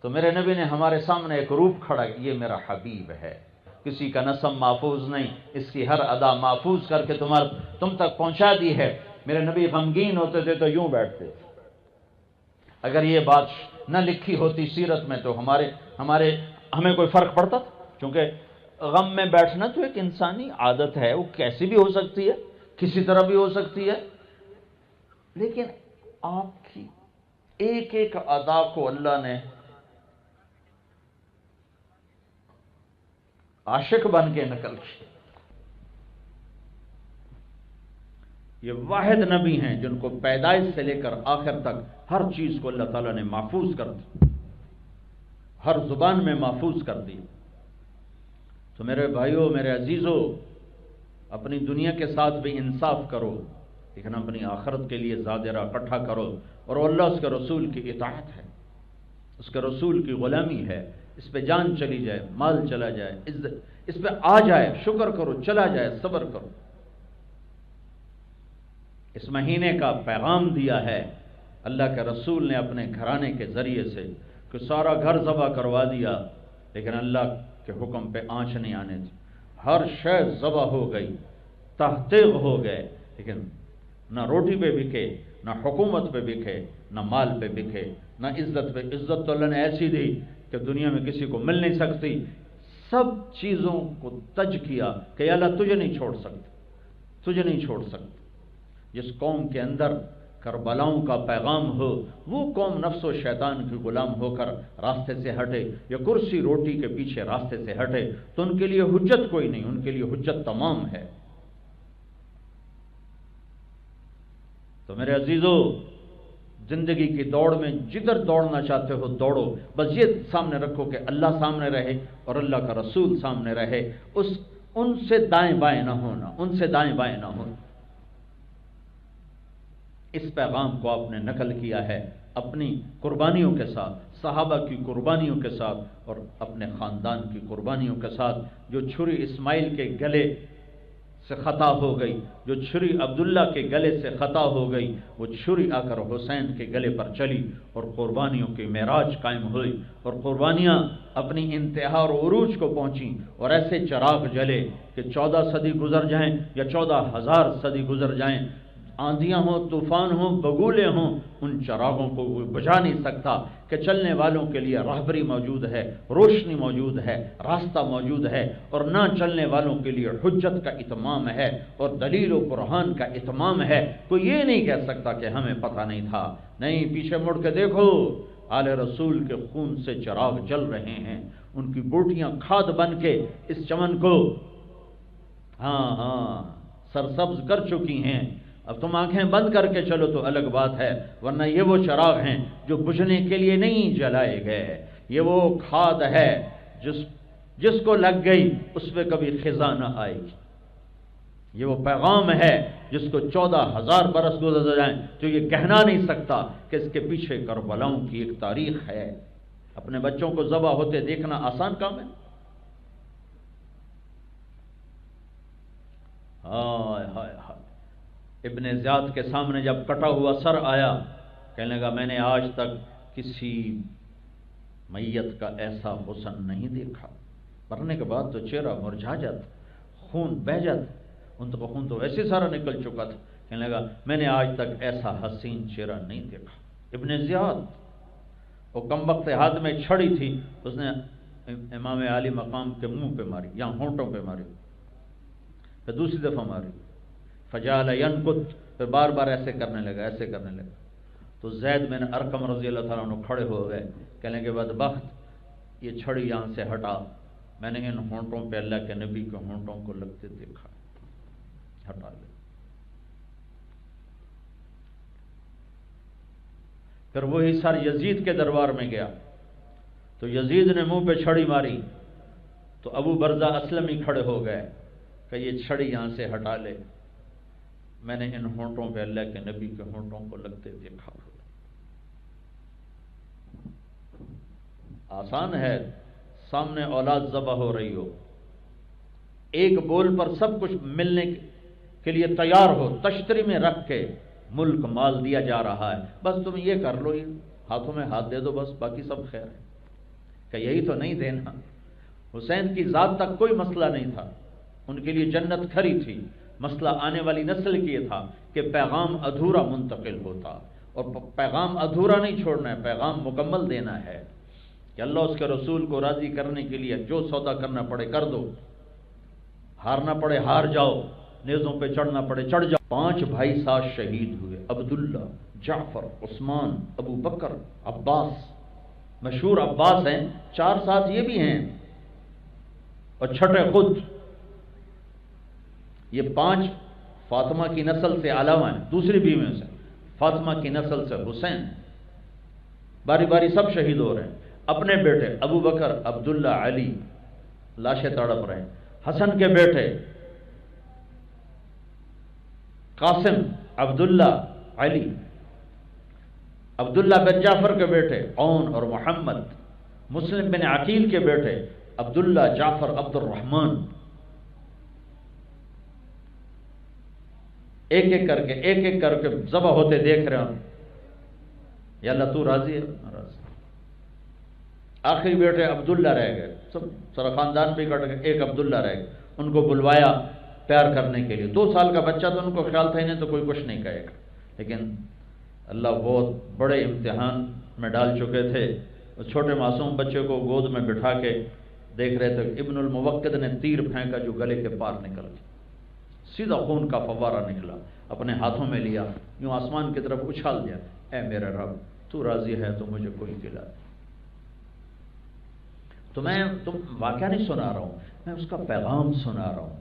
تو میرے نبی نے ہمارے سامنے ایک روپ کھڑا کہ یہ میرا حبیب ہے، کسی کا نسب محفوظ نہیں، اس کی ہر ادا محفوظ کر کے تم تک پہنچا دی ہے. میرے نبی غمگین ہوتے تھے تو یوں بیٹھتے. اگر یہ بات نہ لکھی ہوتی سیرت میں تو ہمیں کوئی فرق پڑتا تھا؟ کیونکہ غم میں بیٹھنا تو ایک انسانی عادت ہے، وہ کیسی بھی ہو سکتی ہے، کسی طرح بھی ہو سکتی ہے. لیکن آپ کی ایک ایک ادا کو اللہ نے عاشق بن کے نقل کی. یہ واحد نبی ہیں جن کو پیدائش سے لے کر آخر تک ہر چیز کو اللہ تعالیٰ نے محفوظ کر دی، ہر زبان میں محفوظ کر دی. تو میرے بھائیوں میرے عزیزوں، اپنی دنیا کے ساتھ بھی انصاف کرو، لیکن اپنی آخرت کے لیے زادرہ اکٹھا کرو. اور اللہ اس کے رسول کی اطاعت ہے، اس کے رسول کی غلامی ہے، اس پہ جان چلی جائے، مال چلا جائے، عزت اس پہ آ جائے، شکر کرو، چلا جائے، صبر کرو۔ اس مہینے کا پیغام دیا ہے اللہ کے رسول نے اپنے گھرانے کے ذریعے سے کہ سارا گھر ذبح کروا دیا، لیکن اللہ کے حکم پہ آنچ نہیں آنے دی، ہر شے ذبح ہو گئی، تحقیق ہو گئے، لیکن نہ روٹی پہ بکے، نہ حکومت پہ بکے، نہ مال پہ بکے، نہ عزت پہ۔ عزت تو اللہ نے ایسی دی کہ دنیا میں کسی کو مل نہیں سکتی، سب چیزوں کو تج کیا کہ یا اللہ تجھے نہیں چھوڑ سکتے، تجھے نہیں چھوڑ سکتے۔ جس قوم کے اندر کربلاؤں کا پیغام ہو، وہ قوم نفس و شیطان کی غلام ہو کر راستے سے ہٹے یا کرسی روٹی کے پیچھے راستے سے ہٹے تو ان کے لیے حجت کوئی نہیں، ان کے لیے حجت تمام ہے۔ تو میرے عزیزو، زندگی کی دوڑ میں جدھر دوڑنا چاہتے ہو دوڑو، بس یہ سامنے رکھو کہ اللہ سامنے رہے اور اللہ کا رسول سامنے رہے، ان سے دائیں بائیں نہ ہونا، ان سے دائیں بائیں نہ ہونا۔ اس پیغام کو آپ نے نقل کیا ہے اپنی قربانیوں کے ساتھ، صحابہ کی قربانیوں کے ساتھ اور اپنے خاندان کی قربانیوں کے ساتھ۔ جو چھری اسماعیل کے گلے سے خطا ہو گئی، جو چھری عبداللہ کے گلے سے خطا ہو گئی، وہ چھری آ کر حسین کے گلے پر چلی اور قربانیوں کی معراج قائم ہوئی، اور قربانیاں اپنی انتہا اور عروج کو پہنچیں، اور ایسے چراغ جلے کہ 14 صدی گزر جائیں یا 14,000 صدی گزر جائیں، آندھیاں ہوں، طوفان ہوں، بگولے ہوں، ان چراغوں کو کوئی بجھا نہیں سکتا کہ چلنے والوں کے لیے راہبری موجود ہے، روشنی موجود ہے، راستہ موجود ہے، اور نہ چلنے والوں کے لیے حجت کا اتمام ہے اور دلیل و برہان کا اتمام ہے۔ کوئی یہ نہیں کہہ سکتا کہ ہمیں پتہ نہیں تھا۔ نہیں، پیچھے مڑ کے دیکھو، آل رسول کے خون سے چراغ جل رہے ہیں، ان کی بوٹیاں کھاد بن کے اس چمن کو سرسبز کر چکی ہیں۔ اب تم آنکھیں بند کر کے چلو تو الگ بات ہے، ورنہ یہ وہ چراغ ہیں جو بجھنے کے لیے نہیں جلائے گئے، یہ وہ کھاد ہے جس کو لگ گئی اس پہ کبھی خزاں نہ آئے گی، یہ وہ پیغام ہے جس کو 14,000 برس گزر جائیں تو یہ کہنا نہیں سکتا کہ اس کے پیچھے کربلاؤں کی ایک تاریخ ہے۔ اپنے بچوں کو ذبح ہوتے دیکھنا آسان کام ہے؟ ہائے ہائے ہائے، ابن زیاد کے سامنے جب کٹا ہوا سر آیا، کہنے لگا میں نے آج تک کسی میت کا ایسا حسن نہیں دیکھا۔ مرنے کے بعد تو چہرہ مرجھا جاتا، خون بہہ جاتا، ان کا خون تو ویسے سارا نکل چکا تھا۔ کہنے لگا میں نے آج تک ایسا حسین چہرہ نہیں دیکھا۔ ابن زیاد، وہ کم وقت ہاتھ میں چھڑی تھی، اس نے امام عالی مقام کے منہ پہ ماری، یہاں ہونٹوں پہ ماری، پھر دوسری دفعہ ماری، فجعل ینکت، پھر بار بار ایسے کرنے لگا، ایسے کرنے لگا۔ تو زید بن ارقم رضی اللہ تعالیٰ عنہ کھڑے ہو گئے، کہنے کے بدبخت، یہ چھڑی یہاں سے ہٹا، میں نے ان ہونٹوں پہ اللہ کے نبی کے ہونٹوں کو لگتے دیکھا، ہٹا لے۔ پھر وہی سر یزید کے دربار میں گیا تو یزید نے منہ پہ چھڑی ماری تو ابو برزہ اسلمی کھڑے ہو گئے کہ یہ چھڑی یہاں سے ہٹا لے، میں نے ان ہونٹوں پہ اللہ کے نبی کے ہونٹوں کو لگتے دیکھا۔ آسان ہے، سامنے اولاد ذبح ہو رہی ہو، ایک بول پر سب کچھ ملنے کے لیے تیار ہو، تشتری میں رکھ کے ملک مال دیا جا رہا ہے، بس تم یہ کر لو، یہ ہاتھوں میں ہاتھ دے دو، بس باقی سب خیر ہے، کہ یہی تو نہیں دینا۔ حسین کی ذات تک کوئی مسئلہ نہیں تھا، ان کے لیے جنت کھری تھی، مسئلہ آنے والی نسل کی یہ تھا کہ پیغام ادھورا منتقل ہوتا، اور پیغام ادھورا نہیں چھوڑنا ہے، پیغام مکمل دینا ہے کہ اللہ اس کے رسول کو راضی کرنے کے لیے جو سودا کرنا پڑے کر دو، ہارنا پڑے ہار جاؤ، نیزوں پہ چڑھنا پڑے چڑھ جاؤ۔ 5 بھائی ساتھ شہید ہوئے، عبداللہ، جعفر، عثمان، ابو بکر، عباس، مشہور عباس ہیں، 4 ساتھ یہ بھی ہیں اور چھٹے خود۔ یہ 5 فاطمہ کی نسل سے علاوہ ہیں، دوسری بیویوں سے، فاطمہ کی نسل سے حسین، باری باری سب شہید ہو رہے ہیں۔ اپنے بیٹے ابو بکر، عبداللہ، علی لاشیں تڑپ رہے ہیں، حسن کے بیٹے قاسم، عبداللہ، علی، عبداللہ بن جعفر کے بیٹے عون اور محمد، مسلم بن عقیل کے بیٹے عبداللہ، جعفر، عبد الرحمن، ایک ایک کر کے ذبح ہوتے دیکھ رہے ہوں، یا اللہ تو راضی ہے؟ راضی۔ آخری بیٹے عبداللہ رہ گئے، سب سارا خاندان بھی کٹ گئے، ایک عبداللہ رہ گئے، ان کو بلوایا پیار کرنے کے لیے۔ 2 سال کا بچہ تو ان کو خیال تھا انہیں تو کوئی کچھ نہیں کہے گا، لیکن اللہ بہت بڑے امتحان میں ڈال چکے تھے۔ چھوٹے معصوم بچے کو گود میں بٹھا کے دیکھ رہے تھے، ابن الموقد نے تیر پھینکا جو گلے کے پار نکل گیا، سیدھا خون کا فوارہ نکلا، اپنے ہاتھوں میں لیا، یوں آسمان کی طرف اچھال دیا، اے میرے رب تو راضی ہے تو مجھے کوئی کھلا دے۔ تو میں تم واقعہ نہیں سنا رہا ہوں، میں اس کا پیغام سنا رہا ہوں،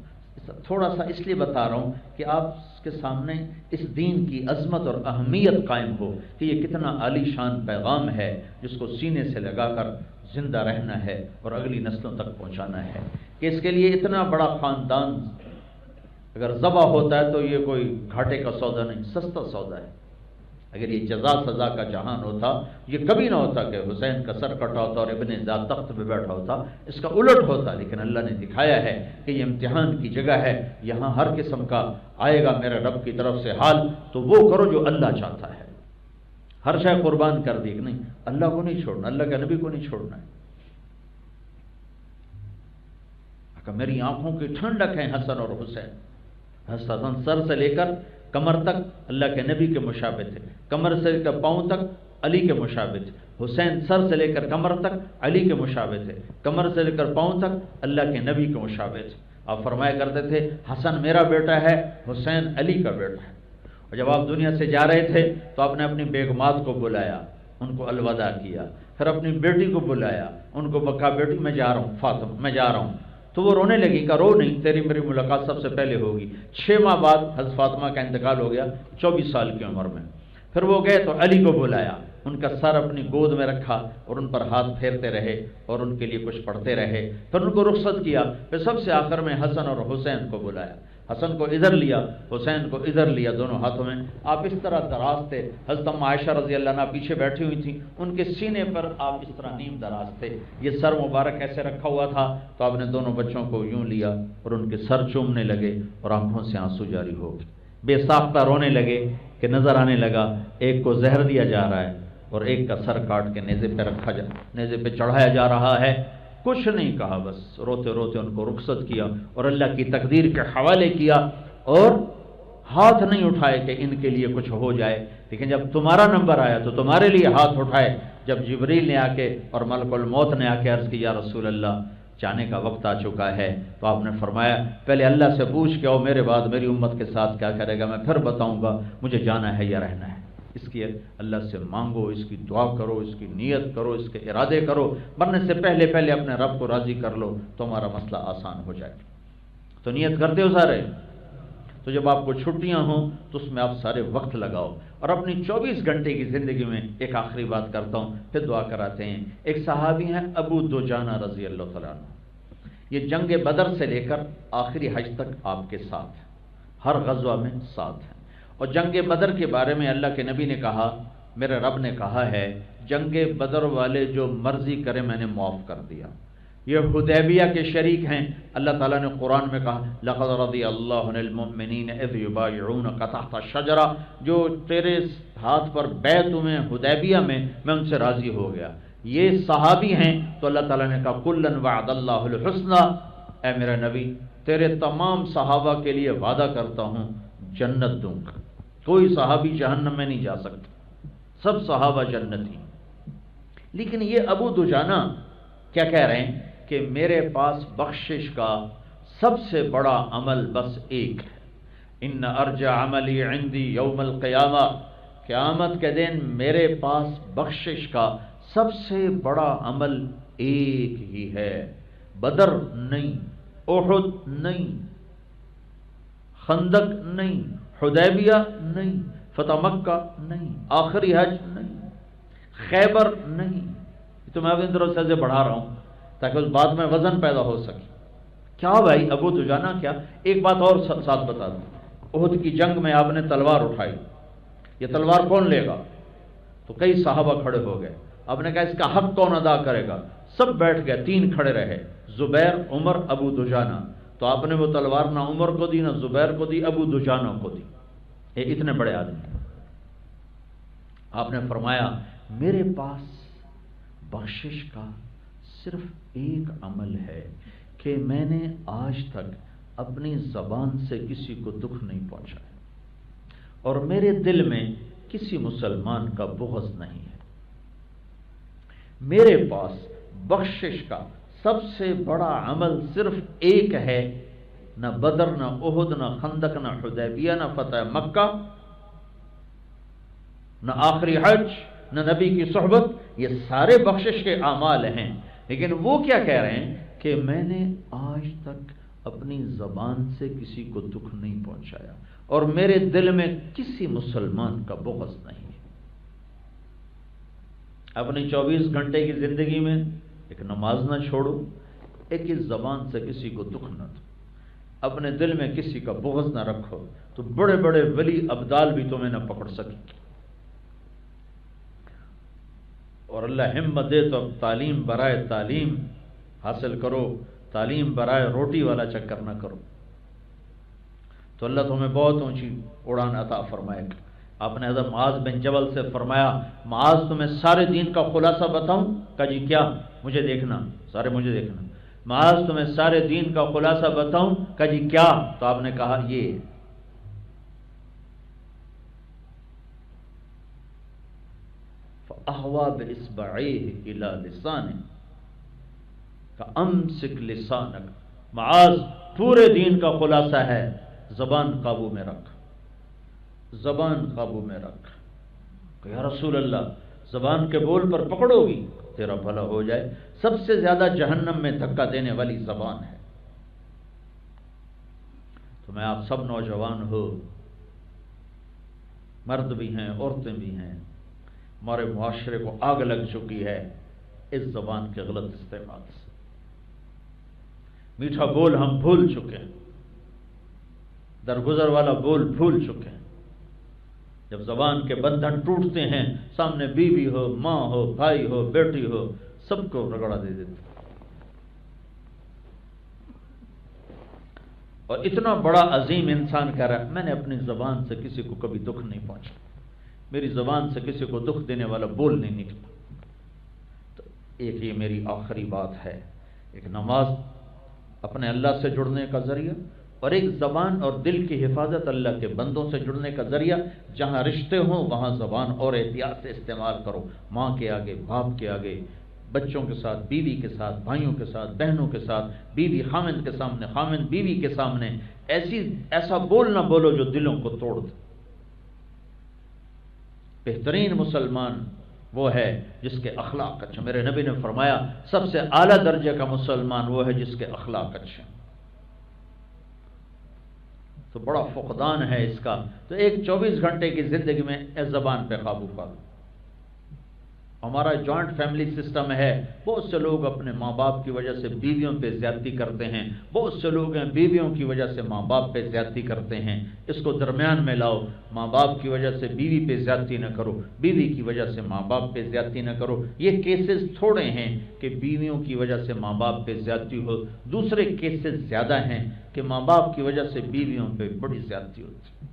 تھوڑا سا اس لیے بتا رہا ہوں کہ آپ کے سامنے اس دین کی عظمت اور اہمیت قائم ہو کہ یہ کتنا عالی شان پیغام ہے جس کو سینے سے لگا کر زندہ رہنا ہے اور اگلی نسلوں تک پہنچانا ہے، کہ اس کے لیے اتنا بڑا خاندان اگر ذبح ہوتا ہے تو یہ کوئی گھاٹے کا سودا نہیں، سستا سودا ہے۔ اگر یہ جزا سزا کا جہان ہوتا، یہ کبھی نہ ہوتا کہ حسین کا سر کٹا ہوتا اور ابن ذات تخت پہ بیٹھا ہوتا، اس کا الٹ ہوتا، لیکن اللہ نے دکھایا ہے کہ یہ امتحان کی جگہ ہے، یہاں ہر قسم کا آئے گا میرے رب کی طرف سے حال، تو وہ کرو جو اللہ چاہتا ہے۔ ہر شے قربان کر دی کہ نہیں، اللہ کو نہیں چھوڑنا، اللہ کے نبی کو نہیں چھوڑنا ہے۔ کہ میری آنکھوں کی ٹھنڈک ہے حسن اور حسین، حسن سر سے لے کر کمر تک اللہ کے نبی کے مشابہ تھے، کمر سے لے کر پاؤں تک علی کے مشابہ تھے، حسین سر سے لے کر کمر تک علی کے مشابہ تھے، کمر سے لے کر پاؤں تک اللہ کے نبی کے مشابہ تھے۔ آپ فرمایا کرتے تھے حسن میرا بیٹا ہے، حسین علی کا بیٹا ہے۔ اور جب آپ دنیا سے جا رہے تھے تو آپ نے اپنی بیگمات کو بلایا، ان کو الوداع کیا، پھر اپنی بیٹی کو بلایا، ان کو کہا بیٹی میں جا رہا ہوں، فاطمہ میں جا رہا ہوں، تو وہ رونے لگی، کہا رو نہیں، تیری میری ملاقات سب سے پہلے ہوگی۔ 6 ماہ بعد حضرت فاطمہ کا انتقال ہو گیا 24 سال کی عمر میں۔ پھر وہ گئے تو علی کو بلایا، ان کا سر اپنی گود میں رکھا اور ان پر ہاتھ پھیرتے رہے اور ان کے لیے کچھ پڑھتے رہے، پھر ان کو رخصت کیا، پھر سب سے آخر میں حسن اور حسین کو بلایا، حسن کو ادھر لیا، حسین کو ادھر لیا، دونوں ہاتھوں میں۔ آپ اس طرح دراز تھے، حضرت ام عائشہ رضی اللہ عنہا پیچھے بیٹھی ہوئی تھیں، ان کے سینے پر آپ اس طرح نیم دراز تھے، یہ سر مبارک ایسے رکھا ہوا تھا، تو آپ نے دونوں بچوں کو یوں لیا اور ان کے سر چومنے لگے اور آنکھوں سے آنسو جاری ہو گئے، بے ساختہ رونے لگے کہ نظر آنے لگا ایک کو زہر دیا جا رہا ہے اور ایک کا سر کاٹ کے نیزے پہ چڑھایا جا رہا ہے۔ کچھ نہیں کہا، بس روتے روتے ان کو رخصت کیا اور اللہ کی تقدیر کے حوالے کیا، اور ہاتھ نہیں اٹھائے کہ ان کے لیے کچھ ہو جائے، لیکن جب تمہارا نمبر آیا تو تمہارے لیے ہاتھ اٹھائے۔ جب جبریل نے آ کے اور ملک الموت نے آ کے عرض کی یا رسول اللہ جانے کا وقت آ چکا ہے، تو آپ نے فرمایا پہلے اللہ سے پوچھ کے آؤ میرے بعد میری امت کے ساتھ کیا کرے گا، میں پھر بتاؤں گا مجھے جانا ہے یا رہنا ہے۔ اس کی اللہ سے مانگو، اس کی دعا کرو، اس کی نیت کرو، اس کے ارادے کرو، مرنے سے پہلے پہلے اپنے رب کو راضی کر لو تو ہمارا مسئلہ آسان ہو جائے۔ تو نیت کرتے ہو سارے؟ تو جب آپ کو چھٹیاں ہوں تو اس میں آپ سارے وقت لگاؤ، اور اپنی 24 گھنٹے کی زندگی میں ایک آخری بات کرتا ہوں پھر دعا کراتے ہیں۔ ایک صحابی ہیں ابو دجانہ رضی اللہ تعالیٰ عنہ، یہ جنگ بدر سے لے کر آخری حج تک آپ کے ساتھ ہیں، ہر غزوہ میں ساتھ ہیں، اور جنگ بدر کے بارے میں اللہ کے نبی نے کہا، میرے رب نے کہا ہے جنگ بدر والے جو مرضی کرے میں نے معاف کر دیا۔ یہ حدیبیہ کے شریک ہیں، اللہ تعالیٰ نے قرآن میں کہا لَقَدْ رَضِيَ اللَّهُ عَنِ الْمُؤْمِنِينَ إِذْ يُبَايِعُونَكَ تَحْتَ الشَّجَرَةِ، جو تیرے ہاتھ پر بیعت ہوئے حدیبیہ میں ان سے راضی ہو گیا۔ یہ صحابی ہیں، تو اللہ تعالیٰ نے کہا کُلًّا وَعَدَ اللَّهُ الْحُسْنَى، اے میرا نبی تیرے تمام صحابہ کے لیے وعدہ کرتا ہوں جنت دوں گا، کوئی صحابی جہنم میں نہیں جا سکتا، سب صحابہ جنتی۔ لیکن یہ ابو دجانہ کیا کہہ رہے ہیں کہ میرے پاس بخشش کا سب سے بڑا عمل بس ایک ہے، ان ارجع عملی عندی یوم القیامہ، قیامت کے دن میرے پاس بخشش کا سب سے بڑا عمل ایک ہی ہے، بدر نہیں، احد نہیں، خندق نہیں، حدیبیہ نہیں، فتح مکہ نہیں، آخری حج نہیں، خیبر نہیں۔ تو میں اپنی طرف سے بڑھا رہا ہوں تاکہ اس بات میں وزن پیدا ہو سکے۔ کیا بھائی ابو دجانہ کیا؟ ایک بات اور ساتھ بتا دوں، احد کی جنگ میں آپ نے تلوار اٹھائی، یہ تلوار کون لے گا؟ تو کئی صحابہ کھڑے ہو گئے، آپ نے کہا اس کا حق کون ادا کرے گا؟ سب بیٹھ گئے، 3 کھڑے رہے، زبیر، عمر، ابو دجانہ۔ تو آپ نے وہ تلوار نہ عمر کو دی، نہ زبیر کو دی، ابو دجانہ کو دی۔ یہ اتنے بڑے آدمی۔ آپ نے فرمایا میرے پاس بخشش کا صرف ایک عمل ہے کہ میں نے آج تک اپنی زبان سے کسی کو دکھ نہیں پہنچایا، اور میرے دل میں کسی مسلمان کا بغض نہیں ہے۔ میرے پاس بخشش کا سب سے بڑا عمل صرف ایک ہے، نہ بدر، نہ احد، نہ خندق، نہ حدیبیہ، نہ فتح مکہ، نہ آخری حج، نہ نبی کی صحبت، یہ سارے بخشش کے اعمال ہیں۔ لیکن وہ کیا کہہ رہے ہیں کہ میں نے آج تک اپنی زبان سے کسی کو دکھ نہیں پہنچایا، اور میرے دل میں کسی مسلمان کا بغض نہیں ہے۔ اپنی 24 گھنٹے کی زندگی میں ایک نماز نہ چھوڑو، ایک اس زبان سے کسی کو دکھ نہ دو، اپنے دل میں کسی کا بغض نہ رکھو، تو بڑے بڑے ولی ابدال بھی تمہیں نہ پکڑ سکیں گے۔ اور اللہ ہمت دے تو اب تعلیم برائے تعلیم حاصل کرو، تعلیم برائے روٹی والا چکر نہ کرو، تو اللہ تمہیں بہت اونچی اڑان عطا فرمائے گا۔ آپ نے حضرت معاذ بن جبل سے فرمایا معاذ تمہیں سارے دین کا خلاصہ بتاؤں؟ کہا جی کیا؟ مجھے دیکھنا، سارے مجھے دیکھنا۔ معاذ تمہیں سارے دین کا خلاصہ بتاؤں؟ کہا جی کیا؟ تو آپ نے کہا یہ فَأَحْوَى بِإِصْبَعَيْهِ إِلَى لِسَانِهِ کَأَمْسِكْ لِسَانَكَ۔ معاذ پورے دین کا خلاصہ ہے، زبان قابو میں رکھ، زبان قابو میں رکھ۔ کہ یا رسول اللہ زبان کے بول پر پکڑو گی تیرا بھلا ہو جائے، سب سے زیادہ جہنم میں دھکا دینے والی زبان ہے۔ تو میں آپ سب نوجوان ہو، مرد بھی ہیں عورتیں بھی ہیں، ہمارے معاشرے کو آگ لگ چکی ہے اس زبان کے غلط استعمال سے۔ میٹھا بول ہم بھول چکے ہیں، درگزر والا بول بھول چکے ہیں۔ جب زبان کے بندھن ٹوٹتے ہیں، سامنے بیوی ہو، ماں ہو، بھائی ہو، بیٹی ہو، سب کو رگڑا دے دیتے ہیں۔ اور اتنا بڑا عظیم انسان کہہ رہا ہے میں نے اپنی زبان سے کسی کو کبھی دکھ نہیں پہنچا، میری زبان سے کسی کو دکھ دینے والا بول نہیں نکلا۔ تو ایک یہ میری آخری بات ہے، ایک نماز اپنے اللہ سے جڑنے کا ذریعہ، اور ایک زبان اور دل کی حفاظت اللہ کے بندوں سے جڑنے کا ذریعہ۔ جہاں رشتے ہوں وہاں زبان اور احتیاط سے استعمال کرو، ماں کے آگے، باپ کے آگے، بچوں کے ساتھ، بیوی کے ساتھ، بھائیوں کے ساتھ، بہنوں کے ساتھ، بیوی خامند کے سامنے، خامند بیوی کے سامنے ایسا بول نہ بولو جو دلوں کو توڑ دے۔ بہترین مسلمان وہ ہے جس کے اخلاق اچھے، میرے نبی نے فرمایا سب سے اعلیٰ درجے کا مسلمان وہ ہے جس کے اخلاق اچھے۔ تو بڑا فقدان ہے اس کا۔ تو ایک 24 گھنٹے کی زندگی میں اس زبان پہ قابو پا۔ ہمارا جوائنٹ فیملی سسٹم ہے، بہت سے لوگ اپنے ماں باپ کی وجہ سے بیویوں پہ زیادتی کرتے ہیں، بہت سے لوگ ہیں بیویوں کی وجہ سے ماں باپ پہ زیادتی کرتے ہیں۔ اس کو درمیان میں لاؤ، ماں باپ کی وجہ سے بیوی پہ زیادتی نہ کرو، بیوی کی وجہ سے ماں باپ پہ زیادتی نہ کرو۔ یہ کیسز تھوڑے ہیں کہ بیویوں کی وجہ سے ماں باپ پہ زیادتی ہو، دوسرے کیسز زیادہ ہیں کہ ماں باپ کی وجہ سے بیویوں پہ بڑی زیادتی ہوتی ہے۔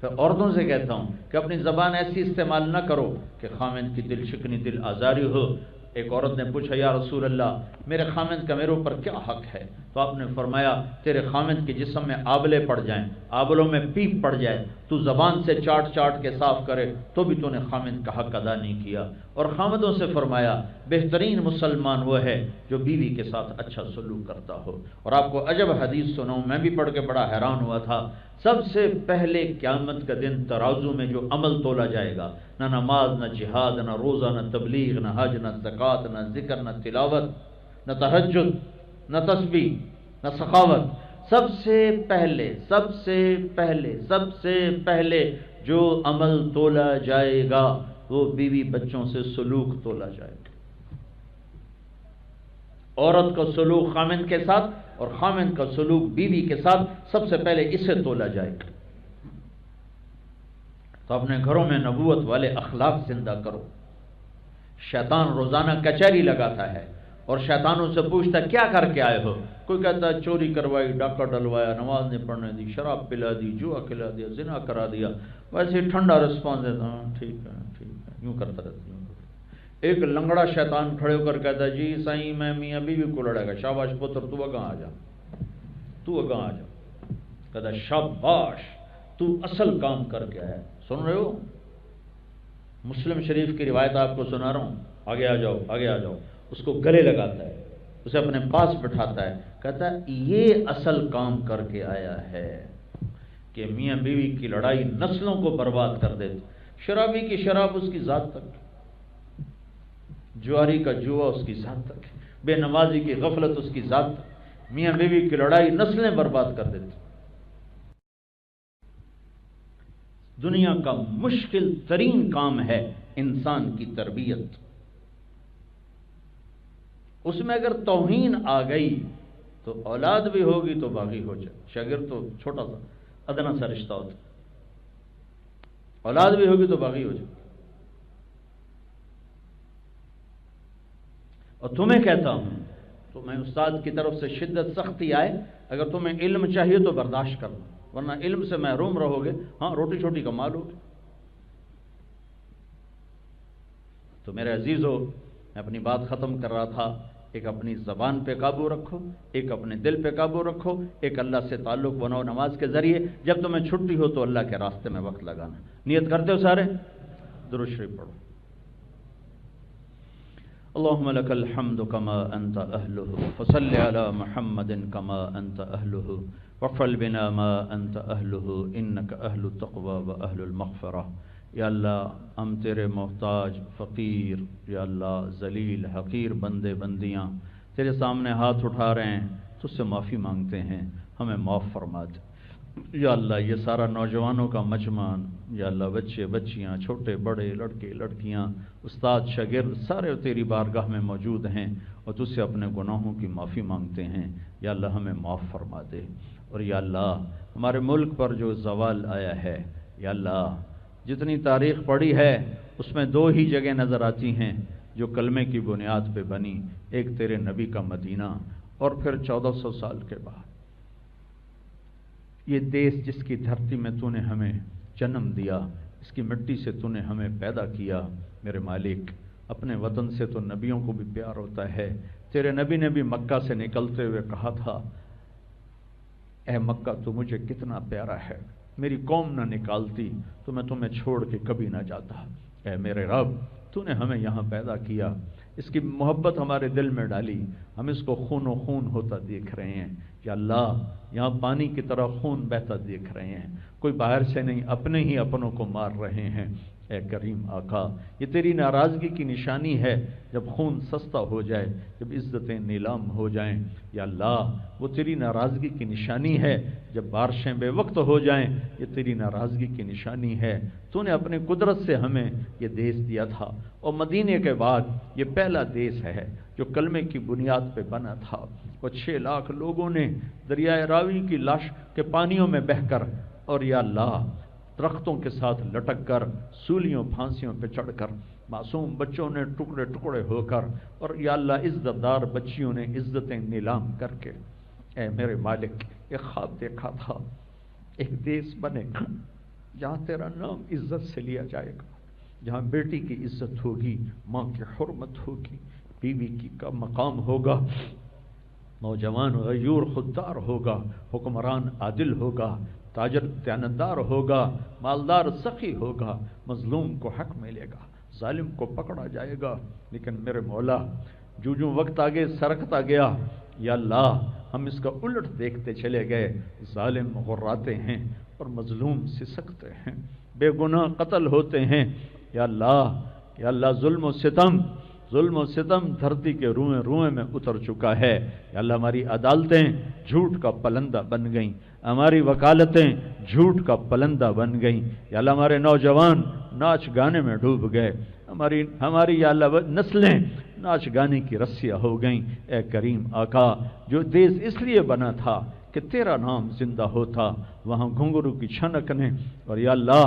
پھر عورتوں سے کہتا ہوں کہ اپنی زبان ایسی استعمال نہ کرو کہ خامند کی دل شکنی، دل آزاری ہو۔ ایک عورت نے پوچھا یا رسول اللہ میرے خامند کا میرے اوپر کیا حق ہے؟ تو آپ نے فرمایا تیرے خامند کے جسم میں آبلے پڑ جائیں، آبلوں میں پیپ پڑ جائے، تو زبان سے چاٹ چاٹ کے صاف کرے تو بھی تو نے خامند کا حق ادا نہیں کیا۔ اور خامدوں سے فرمایا بہترین مسلمان وہ ہے جو بیوی کے ساتھ اچھا سلوک کرتا ہو۔ اور آپ کو عجب حدیث سناؤں، میں بھی پڑھ کے بڑا حیران ہوا تھا۔ سب سے پہلے قیامت کا دن ترازو میں جو عمل تولا جائے گا، نہ نماز، نہ جہاد، نہ روزہ، نہ تبلیغ، نہ حج، نہ زکوٰۃ، نہ ذکر، نہ تلاوت، نہ تہجد، نہ تسبیح، نہ سخاوت، سب سے پہلے جو عمل تولا جائے گا وہ بیوی بچوں سے سلوک تولا جائے گا۔ عورت کا سلوک خامند کے ساتھ اور خامند کا سلوک بیوی کے ساتھ سب سے پہلے اسے تولا جائے گا۔ تو اپنے گھروں میں نبوت والے اخلاق زندہ کرو، شیطان روزانہ کچہری لگاتا ہے اور شیطانوں سے پوچھتا کیا کر کے آئے ہو؟ کوئی کہتا ہے چوری کروائی، ڈاکہ ڈلوایا، نماز نہیں پڑھنے دی، شراب پلا دی، جوا کھلا دیا، زنا کرا دیا. ویسے ٹھنڈا رسپانس دیتا ہوں ٹھیک ہے یوں کرتا رہتا ہوں. ایک لنگڑا شیطان کھڑے ہو کر کہتا ہے جی سائیں میں میاں بیوی کو لڑے گا. شاباش پتر تو اگاں آ جا، تو اگاں آ جا. کہتا ہے شاباش تو اصل کام کر کے آیا. سن رہے ہو؟ مسلم شریف کی روایت آپ کو سنا رہا ہوں. آگے آ جاؤ آگے آ جاؤ. اس کو گلے لگاتا ہے، اسے اپنے پاس بٹھاتا ہے، کہتا ہے یہ اصل کام کر کے آیا ہے کہ میاں بیوی کی لڑائی نسلوں کو برباد کر دیتی. شرابی کی شراب اس کی ذات تک، جواری کا جوا اس کی ذات تک، بے نمازی کی غفلت اس کی ذات تک. میاں بیوی کی لڑائی نسلیں برباد کر دیتی. دنیا کا مشکل ترین کام ہے انسان کی تربیت. اس میں اگر توہین آ گئی تو اولاد بھی ہوگی تو باغی ہو جائے. شاگرد تو چھوٹا سا ادنا سا رشتہ ہوتا، اولاد بھی ہوگی تو باغی ہو جائے. اور تمہیں کہتا ہوں تو میں استاد کی طرف سے شدت سختی آئے، اگر تمہیں علم چاہیے تو برداشت کرنا، ورنہ علم سے محروم رہو گے. ہاں روٹی چھوٹی کما لو گے. تو میرے عزیزو، میں اپنی بات ختم کر رہا تھا. ایک اپنی زبان پہ قابو رکھو، ایک اپنے دل پہ قابو رکھو، ایک اللہ سے تعلق بناؤ نماز کے ذریعے. جب تمہیں چھٹی ہو تو اللہ کے راستے میں وقت لگانا. نیت کرتے ہو سارے؟ درود شریف پڑھو. اللهم لك الحمد كما أنت أهله فصل على محمد كما أنت أهله وفعل بنا ما أنت أهله إنك أهل التقوى وأهل المغفرة. یا اللہ ہم تیرے محتاج فقیر، یا اللہ ذلیل حقیر بندے بندیاں تیرے سامنے ہاتھ اٹھا رہے ہیں، تجھ سے معافی مانگتے ہیں، ہمیں معاف فرما دے. یا اللہ یہ سارا نوجوانوں کا مجمع، یا اللہ بچے بچیاں چھوٹے بڑے لڑکے لڑکیاں استاد شاگرد سارے تیری بارگاہ میں موجود ہیں اور تجھ سے اپنے گناہوں کی معافی مانگتے ہیں. یا اللہ ہمیں معاف فرما دے. اور یا اللہ ہمارے ملک پر جو زوال آیا ہے، یا اللہ جتنی تاریخ پڑھی ہے اس میں دو ہی جگہ نظر آتی ہیں جو کلمے کی بنیاد پہ بنی. ایک تیرے نبی کا مدینہ اور پھر 1400 سال کے بعد یہ دیس جس کی دھرتی میں تو نے ہمیں جنم دیا، اس کی مٹی سے تو نے ہمیں پیدا کیا. میرے مالک اپنے وطن سے تو نبیوں کو بھی پیار ہوتا ہے. تیرے نبی نے بھی مکہ سے نکلتے ہوئے کہا تھا اے مکہ تو مجھے کتنا پیارا ہے، میری قوم نہ نکالتی تو میں تمہیں چھوڑ کے کبھی نہ جاتا. اے میرے رب تو نے ہمیں یہاں پیدا کیا، اس کی محبت ہمارے دل میں ڈالی، ہم اس کو خون و خون ہوتا دیکھ رہے ہیں. یا اللہ یہاں پانی کی طرح خون بہتا دیکھ رہے ہیں، کوئی باہر سے نہیں اپنے ہی اپنوں کو مار رہے ہیں. اے کریم آقا یہ تیری ناراضگی کی نشانی ہے جب خون سستا ہو جائے، جب عزتیں نیلام ہو جائیں. یا اللہ وہ تیری ناراضگی کی نشانی ہے جب بارشیں بے وقت ہو جائیں، یہ تیری ناراضگی کی نشانی ہے. تو نے اپنے قدرت سے ہمیں یہ دیس دیا تھا اور مدینے کے بعد یہ پہلا دیس ہے جو کلمے کی بنیاد پہ بنا تھا. اور 6 لاکھ لوگوں نے دریائے راوی کی لاش کے پانیوں میں بہہ کر اور یا اللہ درختوں کے ساتھ لٹک کر سولیوں پھانسیوں پہ چڑھ کر معصوم بچوں نے ٹکڑے ٹکڑے ہو کر اور یا اللہ عزت دار بچیوں نے عزتیں نیلام کر کے اے میرے مالک ایک خواب دیکھا تھا، ایک دیس بنے گا جہاں تیرا نام عزت سے لیا جائے گا، جہاں بیٹی کی عزت ہوگی، ماں کی حرمت ہوگی، بیوی کی کا مقام ہوگا، نوجوان غیور خوددار ہوگا، حکمران عادل ہوگا، تاجر دیانتدار ہوگا، مالدار سخی ہوگا، مظلوم کو حق ملے گا، ظالم کو پکڑا جائے گا. لیکن میرے مولا جو وقت آگے سرکتا گیا یا اللہ ہم اس کا الٹ دیکھتے چلے گئے. ظالم غراتے ہیں اور مظلوم سسکتے ہیں، بے گناہ قتل ہوتے ہیں. یا اللہ ظلم و ستم دھرتی کے روئیں روئیں میں اتر چکا ہے. یا اللہ ہماری عدالتیں جھوٹ کا پلندہ بن گئیں، ہماری وکالتیں جھوٹ کا پلندہ بن گئیں. یا اللہ ہمارے نوجوان ناچ گانے میں ڈوب گئے، ہماری یا اللہ نسلیں ناچ گانے کی رسیاں ہو گئیں. اے کریم آقا جو دیس اس لیے بنا تھا کہ تیرا نام زندہ ہوتا، وہاں گھنگرو کی چھنک نے اور یا اللہ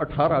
18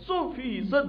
100%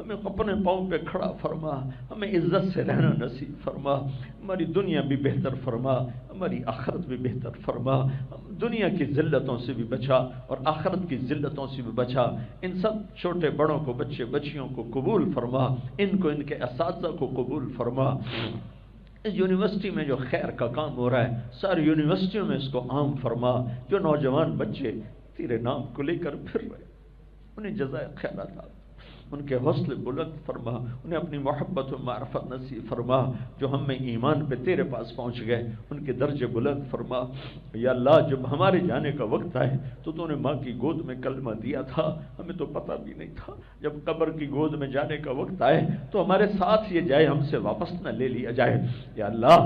ہمیں اپنے پاؤں پہ کھڑا فرما، ہمیں عزت سے رہنا نصیب فرما، ہماری دنیا بھی بہتر فرما، ہماری آخرت بھی بہتر فرما، دنیا کی ذلتوں سے بھی بچا اور آخرت کی ذلتوں سے بھی بچا۔ ان سب چھوٹے بڑوں کو، بچے بچیوں کو قبول فرما، ان کو، ان کے اساتذہ کو قبول فرما۔ اس یونیورسٹی میں جو خیر کا کام ہو رہا ہے ساری یونیورسٹیوں میں اس کو عام فرما۔ جو نوجوان بچے تیرے نام کو لے کر پھر رہے انہیں جزائے خیر عطا، ان کے حوصلے بلند فرما، انہیں اپنی محبت و معرفت نصیب فرما۔ جو ہم میں ایمان پہ تیرے پاس پہنچ گئے ان کے درجے بلند فرما۔ یا اللہ جب ہمارے جانے کا وقت آئے تو نے ماں کی گود میں کلمہ دیا تھا، ہمیں تو پتہ بھی نہیں تھا۔ جب قبر کی گود میں جانے کا وقت آئے تو ہمارے ساتھ یہ جائے، ہم سے واپس نہ لے لیا جائے۔ یا اللہ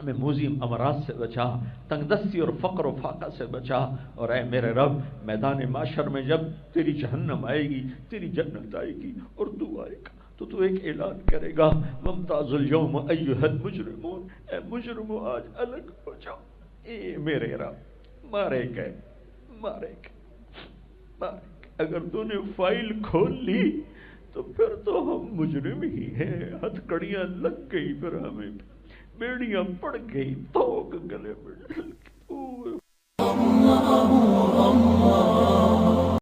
ہمیں موذیم امراض سے بچا، تنگ دستی اور فقر و فاقہ سے بچا، اور اے میرے رب میدان معاشر میں جب تیری جہنم آئے گی، تیری جنت آئے گی اور تو آئے گا تو ایک اعلان کرے گا، ممتاز الیوم ایھا المجرمون، اے مجرمو آج الگ ہو جاؤ۔ اے میرے رب مارے گئے۔ اگر تو نے فائل کھول لی تو پھر تو ہم مجرم ہی ہیں، ہتھ کڑیاں لگ گئی، پھر ہمیں بیڑیاں پڑ گئی، توق گلے میں